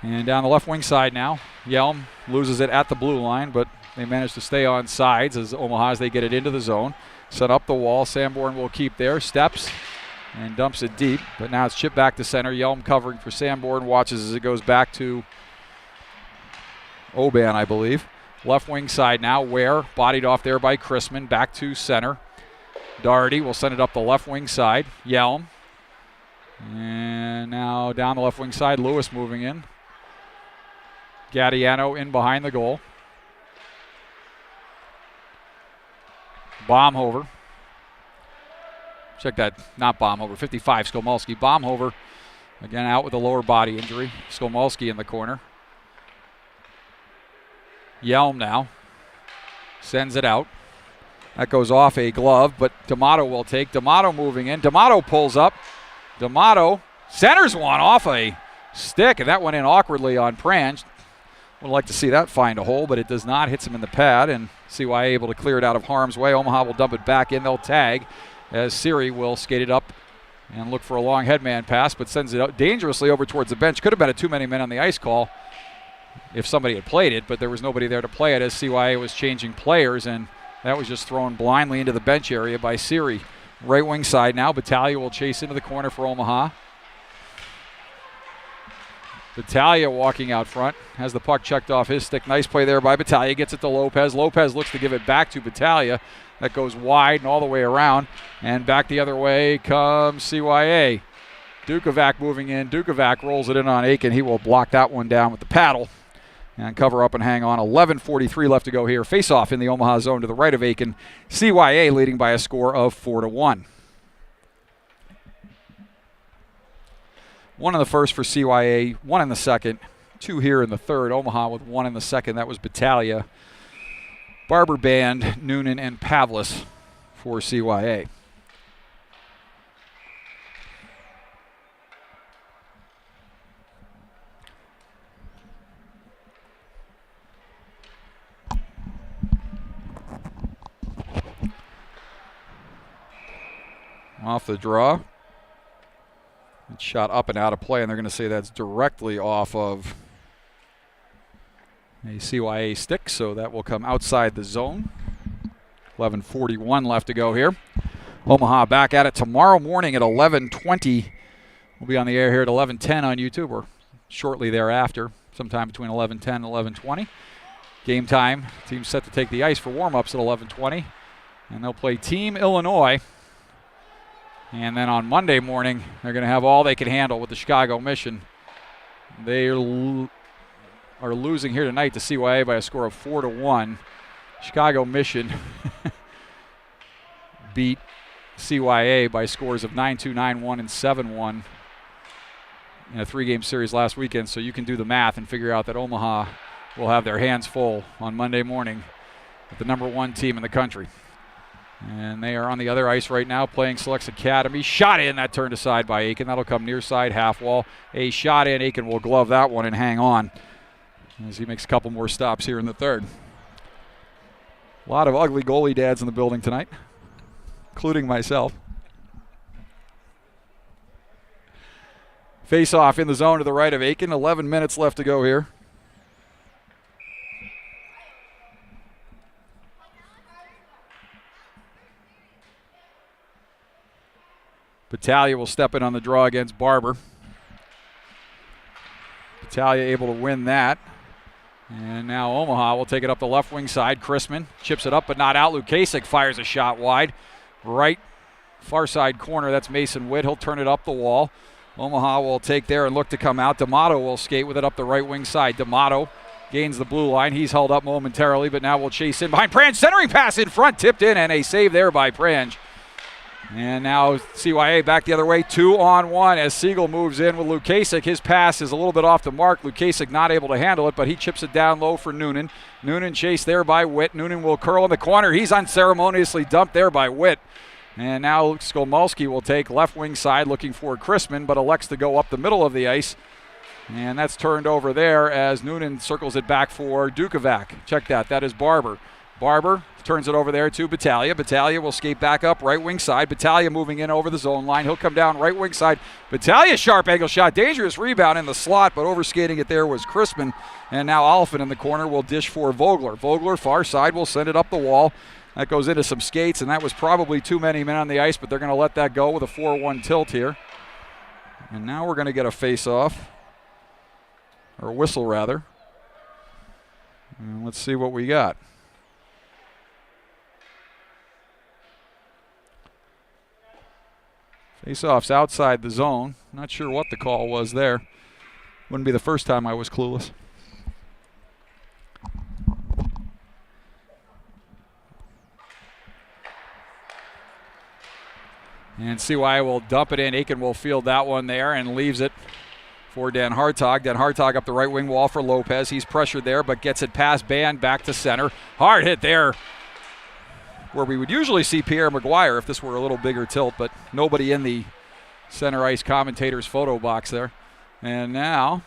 Speaker 1: And down the left wing side now, Yelm loses it at the blue line, but they manage to stay on sides as Omaha as they get it into the zone. Set up the wall. Sanborn will keep there. Steps and dumps it deep, but now it's chipped back to center. Yelm covering for Sanborn, watches as it goes back to Oban, I believe. Left wing side now, Ware bodied off there by Chrisman, back to center. Doherty will send it up the left wing side. Yelm. And now down the left wing side, Lewis moving in. Gattiano in behind the goal. Baumhover. Check that, not Baumhover, 55, Skolmolski. Baumhover, again, out with a lower body injury. Skolmolski in the corner. Yelm now. Sends it out. That goes off a glove, but D'Amato will take. D'Amato moving in. D'Amato pulls up. D'Amato centers one off a stick, and that went in awkwardly on Prange. Would like to see that find a hole, but it does not. Hits him in the pad, and CYA able to clear it out of harm's way. Omaha will dump it back in. They'll tag as Siri will skate it up and look for a long headman pass, but sends it out dangerously over towards the bench. Could have been a too many men on the ice call if somebody had played it, but there was nobody there to play it as CYA was changing players, and that was just thrown blindly into the bench area by Siri. Right wing side now. Battaglia will chase into the corner for Omaha. Battaglia walking out front. Has the puck checked off his stick. Nice play there by Battaglia. Gets it to Lopez. Lopez looks to give it back to Battaglia. That goes wide and all the way around. And back the other way comes CYA. Dukovac moving in. Dukovac rolls it in on Aiken. He will block that one down with the paddle and cover up and hang on. 11:43 left to go here. Face-off in the Omaha zone to the right of Aiken. CYA leading by a score of 4-1. One in the first for CYA, one in the second, two here in the third. Omaha with one in the second. That was Battaglia. Barber, Band, Noonan, and Pavlis for CYA. Off the draw. It's shot up and out of play, and they're going to say that's directly off of a CYA stick, so that will come outside the zone. 11:41 left to go here. Omaha back at it tomorrow morning at 11:20. We'll be on the air here at 11:10 on YouTube, or shortly thereafter, sometime between 11:10 and 11:20. Game time, team set to take the ice for warm-ups at 11:20, and they'll play Team Illinois. And then on Monday morning, they're going to have all they can handle with the Chicago Mission. They are losing here tonight to CYA by a score of 4-1. Chicago Mission beat CYA by scores of 9-2, 9-1, and 7-1 in a three-game series last weekend. So you can do the math and figure out that Omaha will have their hands full on Monday morning with the number one team in the country. And they are on the other ice right now playing Selects Academy. Shot in, that turned aside by Aiken. That'll come near side, half wall. A shot in, Aiken will glove that one and hang on as he makes a couple more stops here in the third. A lot of ugly goalie dads in the building tonight, including myself. Face off in the zone to the right of Aiken. 11 minutes left to go here. Battaglia will step in on the draw against Barber. Battaglia able to win that. And now Omaha will take it up the left wing side. Chrisman chips it up but not out. Lukasik fires a shot wide. Right far side corner, that's Mason Witt. He'll turn it up the wall. Omaha will take there and look to come out. D'Amato will skate with it up the right wing side. D'Amato gains the blue line. He's held up momentarily, but now will chase in behind Prange. Centering pass in front, tipped in, and a save there by Prange. And now CYA back the other way, 2-on-1 as Siegel moves in with Lukasik. His pass is a little bit off the mark. Lukasik not able to handle it, but he chips it down low for Noonan. Noonan chased there by Witt. Noonan will curl in the corner. He's unceremoniously dumped there by Witt. And now Skolmulski will take left wing side looking for Chrisman, but elects to go up the middle of the ice. And that's turned over there as Noonan circles it back for Dukovac. Check that. That is Barber. Barber turns it over there to Battaglia. Battaglia will skate back up right wing side. Battaglia moving in over the zone line. He'll come down right wing side. Battaglia sharp angle shot. Dangerous rebound in the slot, but overskating it there was Chrisman. And now Oliphant in the corner will dish for Vogler. Vogler far side will send it up the wall. That goes into some skates, and that was probably too many men on the ice, but they're going to let that go with a 4-1 tilt here. And now we're going to get a face-off, or a whistle rather. And let's see what we got. Face-off's outside the zone. Not sure what the call was there. Wouldn't be the first time I was clueless. And CY will dump it in. Aiken will field that one there and leaves it for Dan Hartog. Dan Hartog up the right wing wall for Lopez. He's pressured there, but gets it past Band back to center. Hard hit there where we would usually see Pierre Maguire if this were a little bigger tilt, but nobody in the center ice commentator's photo box there. And now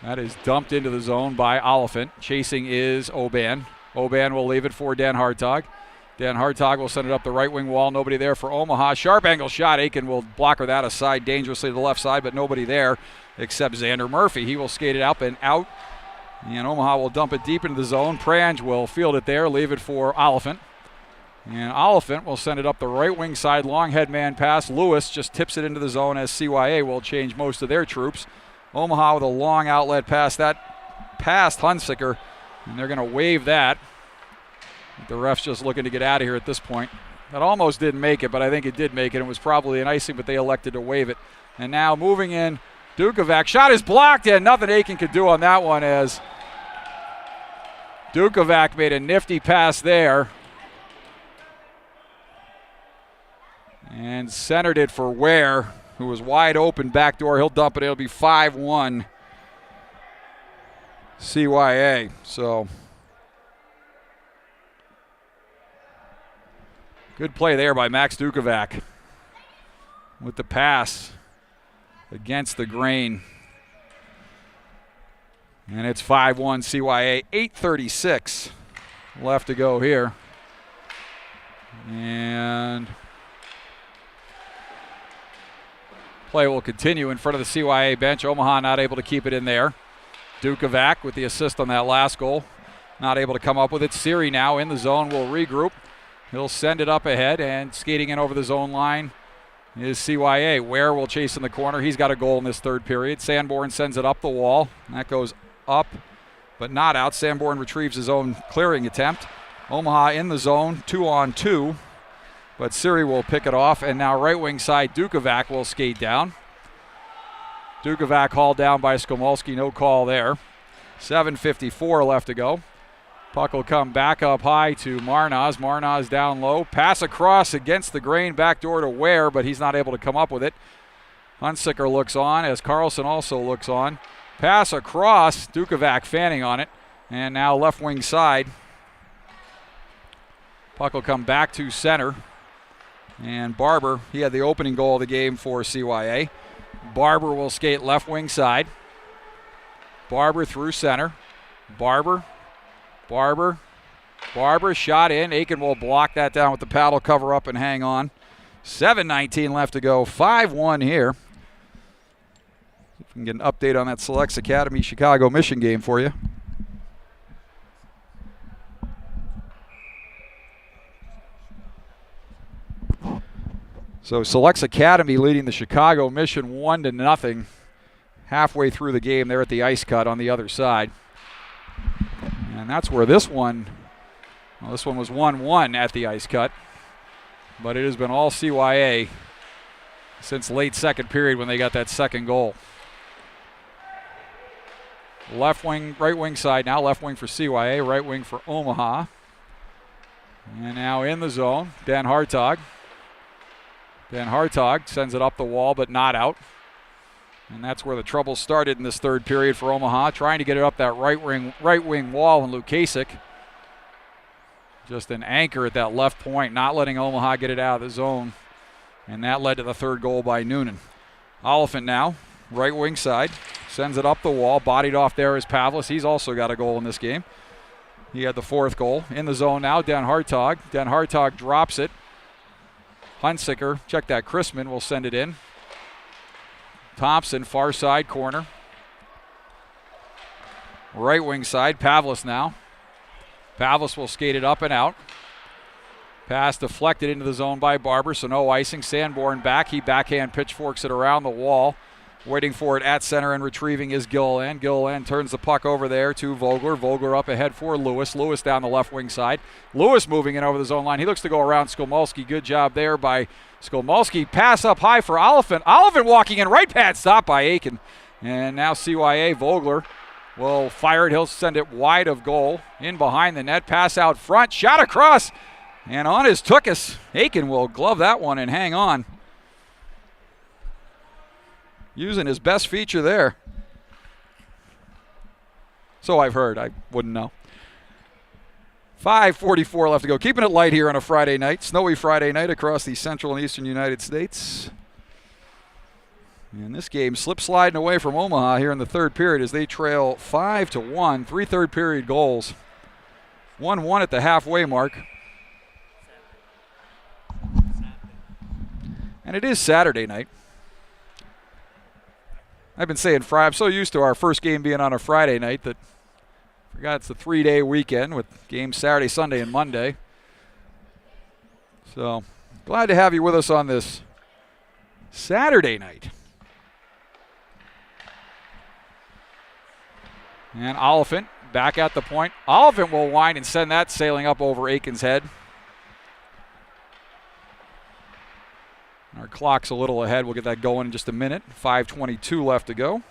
Speaker 1: that is dumped into the zone by Oliphant. Chasing is Oban. Oban will leave it for Dan Hartog. Dan Hartog will send it up the right wing wall. Nobody there for Omaha. Sharp angle shot. Aiken will blocker that aside dangerously to the left side, but nobody there except Xander Murphy. He will skate it up and out. And Omaha will dump it deep into the zone. Prange will field it there, leave it for Oliphant. And Oliphant will send it up the right wing side. Long head man pass. Lewis just tips it into the zone as CYA will change most of their troops. Omaha with a long outlet pass. That past Hunsicker, and they're going to waive that. The ref's just looking to get out of here at this point. That almost didn't make it, but I think it did make it. It was probably an icing, but they elected to waive it. And now moving in, Dukovac. Shot is blocked, and nothing Aiken could do on that one as Dukovac made a nifty pass there. And centered it for Ware, who was wide open backdoor. He'll dump it. It'll be 5-1 CYA. So good play there by Max Dukovac with the pass against the grain. And it's 5-1 CYA. 8:36 left to go here. And play will continue in front of the CYA bench. Omaha not able to keep it in there. Dukovac with the assist on that last goal. Not able to come up with it. Siri now in the zone will regroup. He'll send it up ahead, and skating in over the zone line is CYA. Ware will chase in the corner. He's got a goal in this third period. Sanborn sends it up the wall. That goes up, but not out. Sanborn retrieves his own clearing attempt. Omaha in the zone, 2-on-2, but Siri will pick it off, and now right wing side, Dukovac will skate down. Dukovac hauled down by Skomolski, no call there. 7:54 left to go. Puck will come back up high to Marnaz. Marnaz down low. Pass across against the grain, backdoor to Ware, but he's not able to come up with it. Hunsicker looks on as Carlson also looks on. Pass across, Dukovac fanning on it. And now left wing side. Puck will come back to center. And Barber, he had the opening goal of the game for CYA. Barber will skate left wing side. Barber through center. Barber shot in. Aiken will block that down with the paddle, cover up and hang on. 7:19 left to go. 5-1 here. See if we can get an update on that Selects Academy Chicago Mission game for you. So Selects Academy leading the Chicago Mission 1-0 halfway through the game there at the ice cut on the other side. And that's where this one was 1-1 at the ice cut. But it has been all CYA since late second period when they got that second goal. Left wing, right wing side now. Left wing for CYA, right wing for Omaha. And now in the zone, Dan Hartog. Dan Hartog sends it up the wall, but not out. And that's where the trouble started in this third period for Omaha, trying to get it up that right wing wall, and Lukasik just an anchor at that left point, not letting Omaha get it out of the zone. And that led to the third goal by Noonan. Oliphant now, right wing side, sends it up the wall, bodied off there is Pavlis. He's also got a goal in this game. He had the fourth goal. In the zone now, Dan Hartog. Dan Hartog drops it. Hunsicker, check that, Chrisman will send it in. Thompson, far side corner. Right wing side, Pavlis now. Pavlis will skate it up and out. Pass deflected into the zone by Barber, so no icing. Sanborn back. He backhand pitchforks it around the wall. Waiting for it at center and retrieving is Gilliland. Gilliland turns the puck over there to Vogler. Vogler up ahead for Lewis. Lewis down the left wing side. Lewis moving in over the zone line. He looks to go around Skolmolski. Good job there by Skolmolski. Pass up high for Oliphant. Oliphant walking in. Right pad stop by Aiken. And now CYA Vogler will fire it. He'll send it wide of goal. In behind the net. Pass out front. Shot across. And on his Tookus. Aiken will glove that one and hang on. Using his best feature there. So I've heard. I wouldn't know. 5:44 left to go. Keeping it light here on a Friday night. Snowy Friday night across the central and eastern United States. And this game slip sliding away from Omaha here in the third period as they trail 5-1. 3 third period goals. 1-1 at the halfway mark. And it is Saturday night. I've been saying Friday. I'm so used to our first game being on a Friday night that I forgot it's a 3-day weekend with games Saturday, Sunday, and Monday. So glad to have you with us on this Saturday night. And Oliphant back at the point. Oliphant will wind and send that sailing up over Aiken's head. Our clock's a little ahead. We'll get that going in just a minute. 5:22 left to go.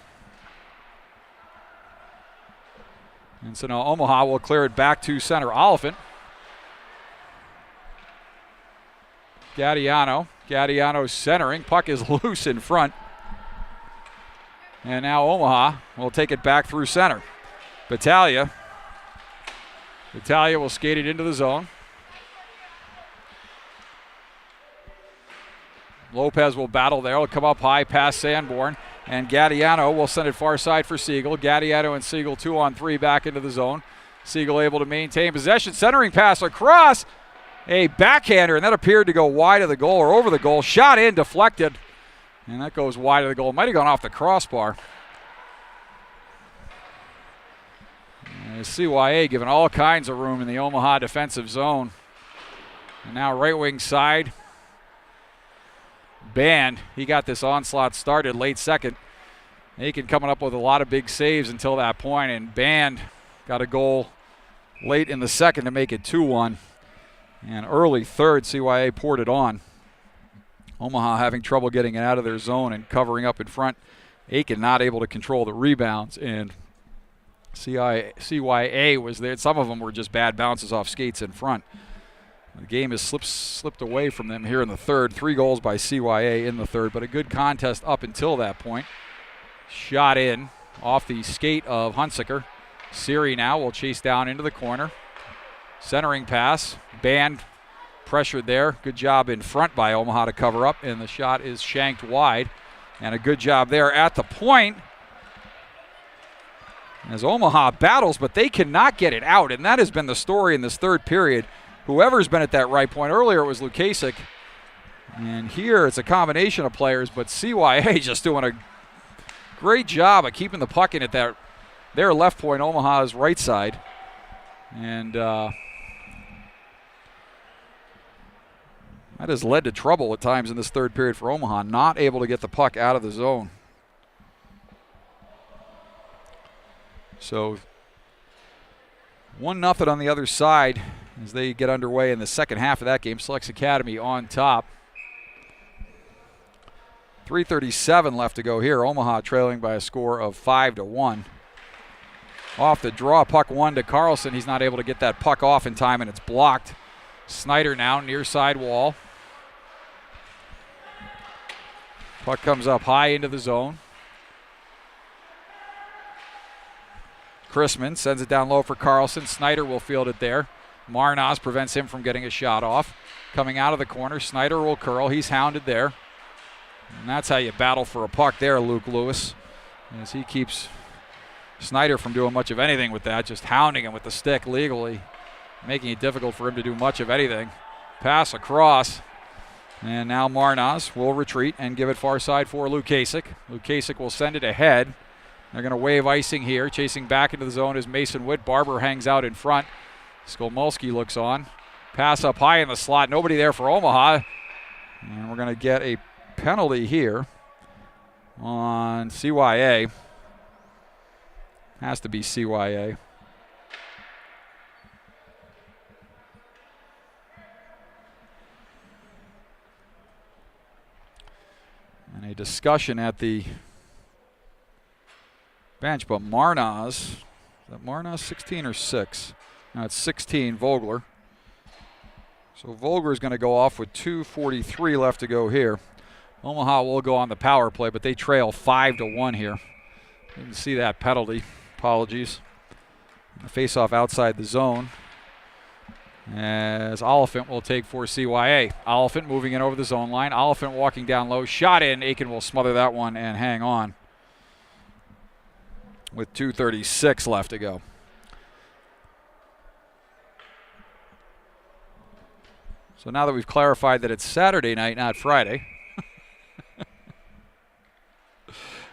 Speaker 1: And so now Omaha will clear it back to center. Oliphant. Gattiano. Gattiano centering. Puck is loose in front. And now Omaha will take it back through center. Battaglia. Battaglia will skate it into the zone. Lopez will battle there. He'll come up high past Sanborn. And Gattiano will send it far side for Siegel. Gattiano and Siegel 2-on-3 back into the zone. Siegel able to maintain possession. Centering pass across. A backhander, and that appeared to go wide of the goal or over the goal. Shot in, deflected. And that goes wide of the goal. Might have gone off the crossbar. And CYA giving all kinds of room in the Omaha defensive zone. And now right wing side. Band, he got this onslaught started late second. Aiken coming up with a lot of big saves until that point, and Band got a goal late in the second to make it 2-1. And early third, CYA poured it on. Omaha having trouble getting it out of their zone and covering up in front. Aiken not able to control the rebounds, and CYA was there. Some of them were just bad bounces off skates in front. The game has slipped away from them here in the third. 3 goals by CYA in the third, but a good contest up until that point. Shot in off the skate of Hunsicker. Siri now will chase down into the corner. Centering pass. Band pressured there. Good job in front by Omaha to cover up, and the shot is shanked wide. And a good job there at the point as Omaha battles, but they cannot get it out, and that has been the story in this third period. Whoever's been at that right point. Earlier it was Lukasik. And here it's a combination of players, but CYA just doing a great job of keeping the puck in at their left point, Omaha's right side. And that has led to trouble at times in this third period for Omaha, not able to get the puck out of the zone. So 1-0 on the other side as they get underway in the second half of that game. Selects Academy on top. 3:37 left to go here. Omaha trailing by a score of 5-1. Off the draw, puck one to Carlson. He's not able to get that puck off in time, and it's blocked. Snyder now near side wall. Puck comes up high into the zone. Chrisman sends it down low for Carlson. Snyder will field it there. Marnaz prevents him from getting a shot off. Coming out of the corner, Snyder will curl. He's hounded there. And that's how you battle for a puck there, Luke Lewis, as he keeps Snyder from doing much of anything with that, just hounding him with the stick legally, making it difficult for him to do much of anything. Pass across, and now Marnaz will retreat and give it far side for Lukasik. Lukasik will send it ahead. They're going to wave icing here. Chasing back into the zone is Mason Witt. Barber hangs out in front. Skolmolski looks on. Pass up high in the slot. Nobody there for Omaha. And we're going to get a penalty here on CYA. Has to be CYA. And a discussion at the bench, but Marnaz, is that Marnaz 16 or 6? No, it's 16, Vogler. So Vogler is going to go off with 2:43 left to go here. Omaha will go on the power play, but they trail 5-1 here. You can see that penalty. Apologies. A face-off outside the zone as Oliphant will take for CYA. Oliphant moving in over the zone line. Oliphant walking down low. Shot in. Aiken will smother that one and hang on with 2:36 left to go. So now that we've clarified that it's Saturday night, not Friday,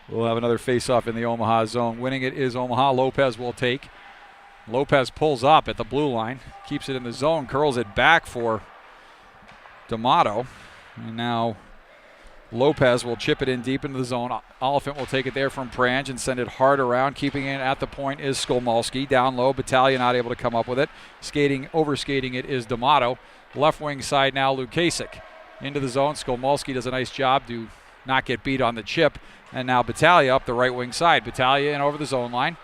Speaker 1: we'll have another face-off in the Omaha zone. Winning it is Omaha. Lopez will take. Lopez pulls up at the blue line, keeps it in the zone, curls it back for D'Amato. And now Lopez will chip it in deep into the zone. Oliphant will take it there from Prange and send it hard around. Keeping it at the point is Skolmolski. Down low, Battaglia not able to come up with it. Overskating it is D'Amato. Left wing side now, Lukasik. Into the zone. Skolmolski does a nice job to not get beat on the chip. And now Battaglia up the right wing side. Battaglia in over the zone line.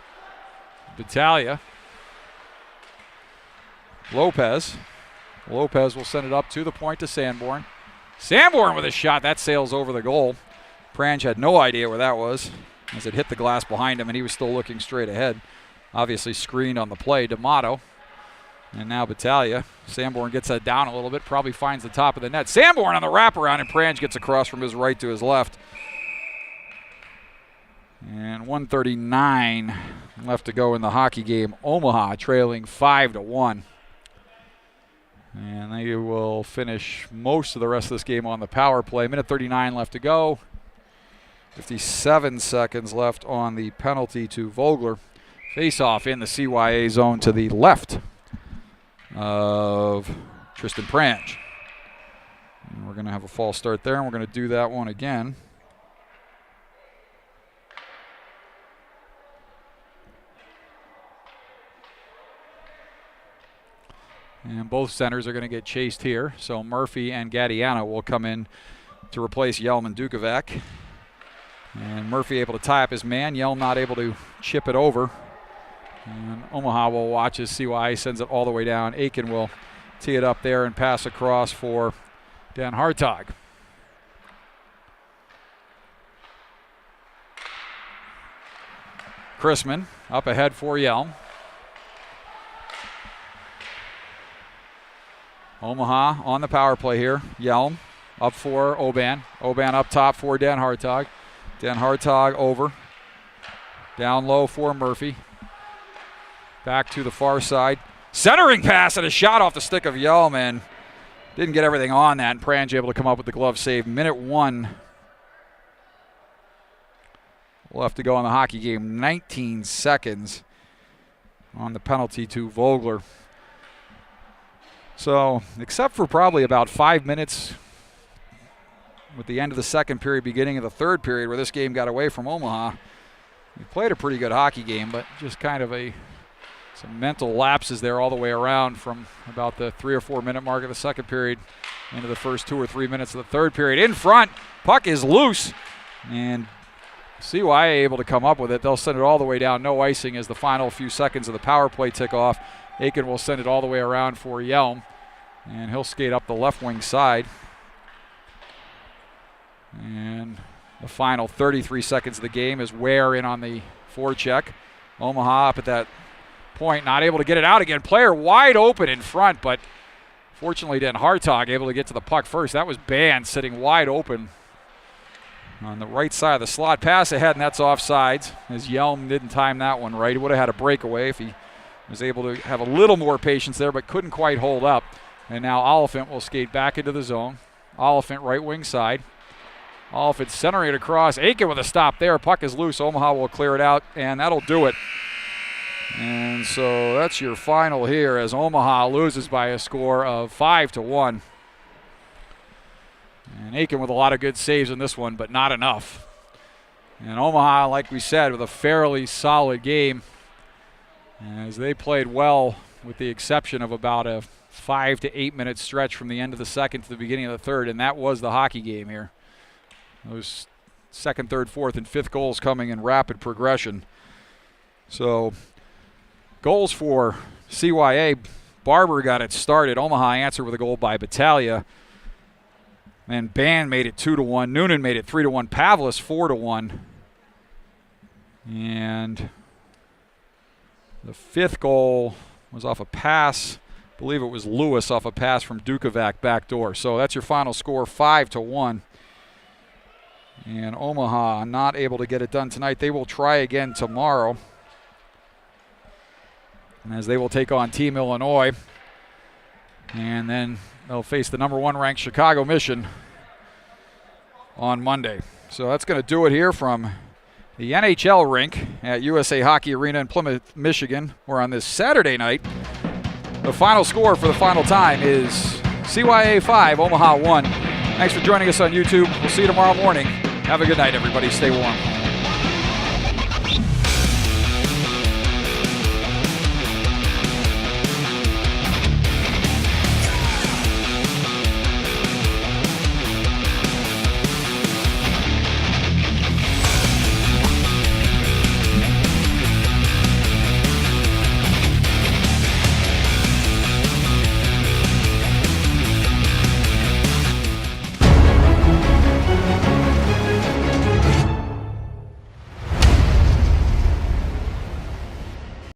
Speaker 1: Battaglia. Lopez. Lopez will send it up to the point to Sanborn. Sanborn with a shot. That sails over the goal. Prange had no idea where that was as it hit the glass behind him, and he was still looking straight ahead. Obviously screened on the play. D'Amato. And now Battaglia. Sanborn gets that down a little bit. Probably finds the top of the net. Sanborn on the wraparound, and Prange gets across from his right to his left. And 1:39 left to go in the hockey game. Omaha trailing 5-1. And they will finish most of the rest of this game on the power play. Minute 39 left to go. 57 seconds left on the penalty to Vogler. Face-off in the CYA zone to the left of Tristan Prange. And we're going to have a false start there, and we're going to do that one again. And both centers are going to get chased here. So Murphy and Gadiano will come in to replace Yelm and Dukovac. And Murphy able to tie up his man. Yelm not able to chip it over. And Omaha will watch as CY sends it all the way down. Aiken will tee it up there and pass across for Dan Hartog. Chrisman up ahead for Yelm. Omaha on the power play here. Yelm up for Oban. Oban up top for Dan Hartog. Dan Hartog over. Down low for Murphy. Back to the far side. Centering pass and a shot off the stick of Yelm, and didn't get everything on that. And Prange able to come up with the glove save. Minute 1 left to go in the hockey game. 19 seconds on the penalty to Vogler. So, except for probably about 5 minutes with the end of the second period, beginning of the third period, where this game got away from Omaha, He played a pretty good hockey game, but just kind of some mental lapses there all the way around from about the 3 or 4 minute mark of the second period into the first 2 or 3 minutes of the third period. In front, puck is loose, and CYA able to come up with it. They'll send it all the way down. No icing as the final few seconds of the power play tick off. Aiken will send it all the way around for Yelm, and he'll skate up the left wing side. And the final 33 seconds of the game is Ware in on the forecheck. Omaha up at that point, not able to get it out again. Player wide open in front, but fortunately Dan Hartog able to get to the puck first. That was Band sitting wide open on the right side of the slot. Pass ahead, and that's offsides, as Yelm didn't time that one right. He would have had a breakaway if he was able to have a little more patience there, but couldn't quite hold up. And now Oliphant will skate back into the zone. Oliphant right wing side. Oliphant centering it across. Aiken with a stop there. Puck is loose. Omaha will clear it out, and that'll do it. And so that's your final here as Omaha loses by a score of 5-1. And Aiken with a lot of good saves in this one, but not enough. And Omaha, like we said, with a fairly solid game, as they played well with the exception of about a 5 to 8 minute stretch from the end of the second to the beginning of the third, and that was the hockey game here. Those second, third, fourth, and fifth goals coming in rapid progression. So goals for CYA. Barber got it started. Omaha answered with a goal by Battaglia. Then Band made it 2-1. Noonan made it 3-1. Pavlis 4-1. And the fifth goal was off a pass. I believe it was Lewis off a pass from Dukovac backdoor. So that's your final score, 5-1. And Omaha not able to get it done tonight. They will try again tomorrow, as they will take on Team Illinois. And then they'll face the number 1 ranked Chicago Mission on Monday. So that's going to do it here from the NHL rink at USA Hockey Arena in Plymouth, Michigan, where on this Saturday night, the final score for the final time is CYA 5, Omaha 1. Thanks for joining us on YouTube. We'll see you tomorrow morning. Have a good night, everybody. Stay warm.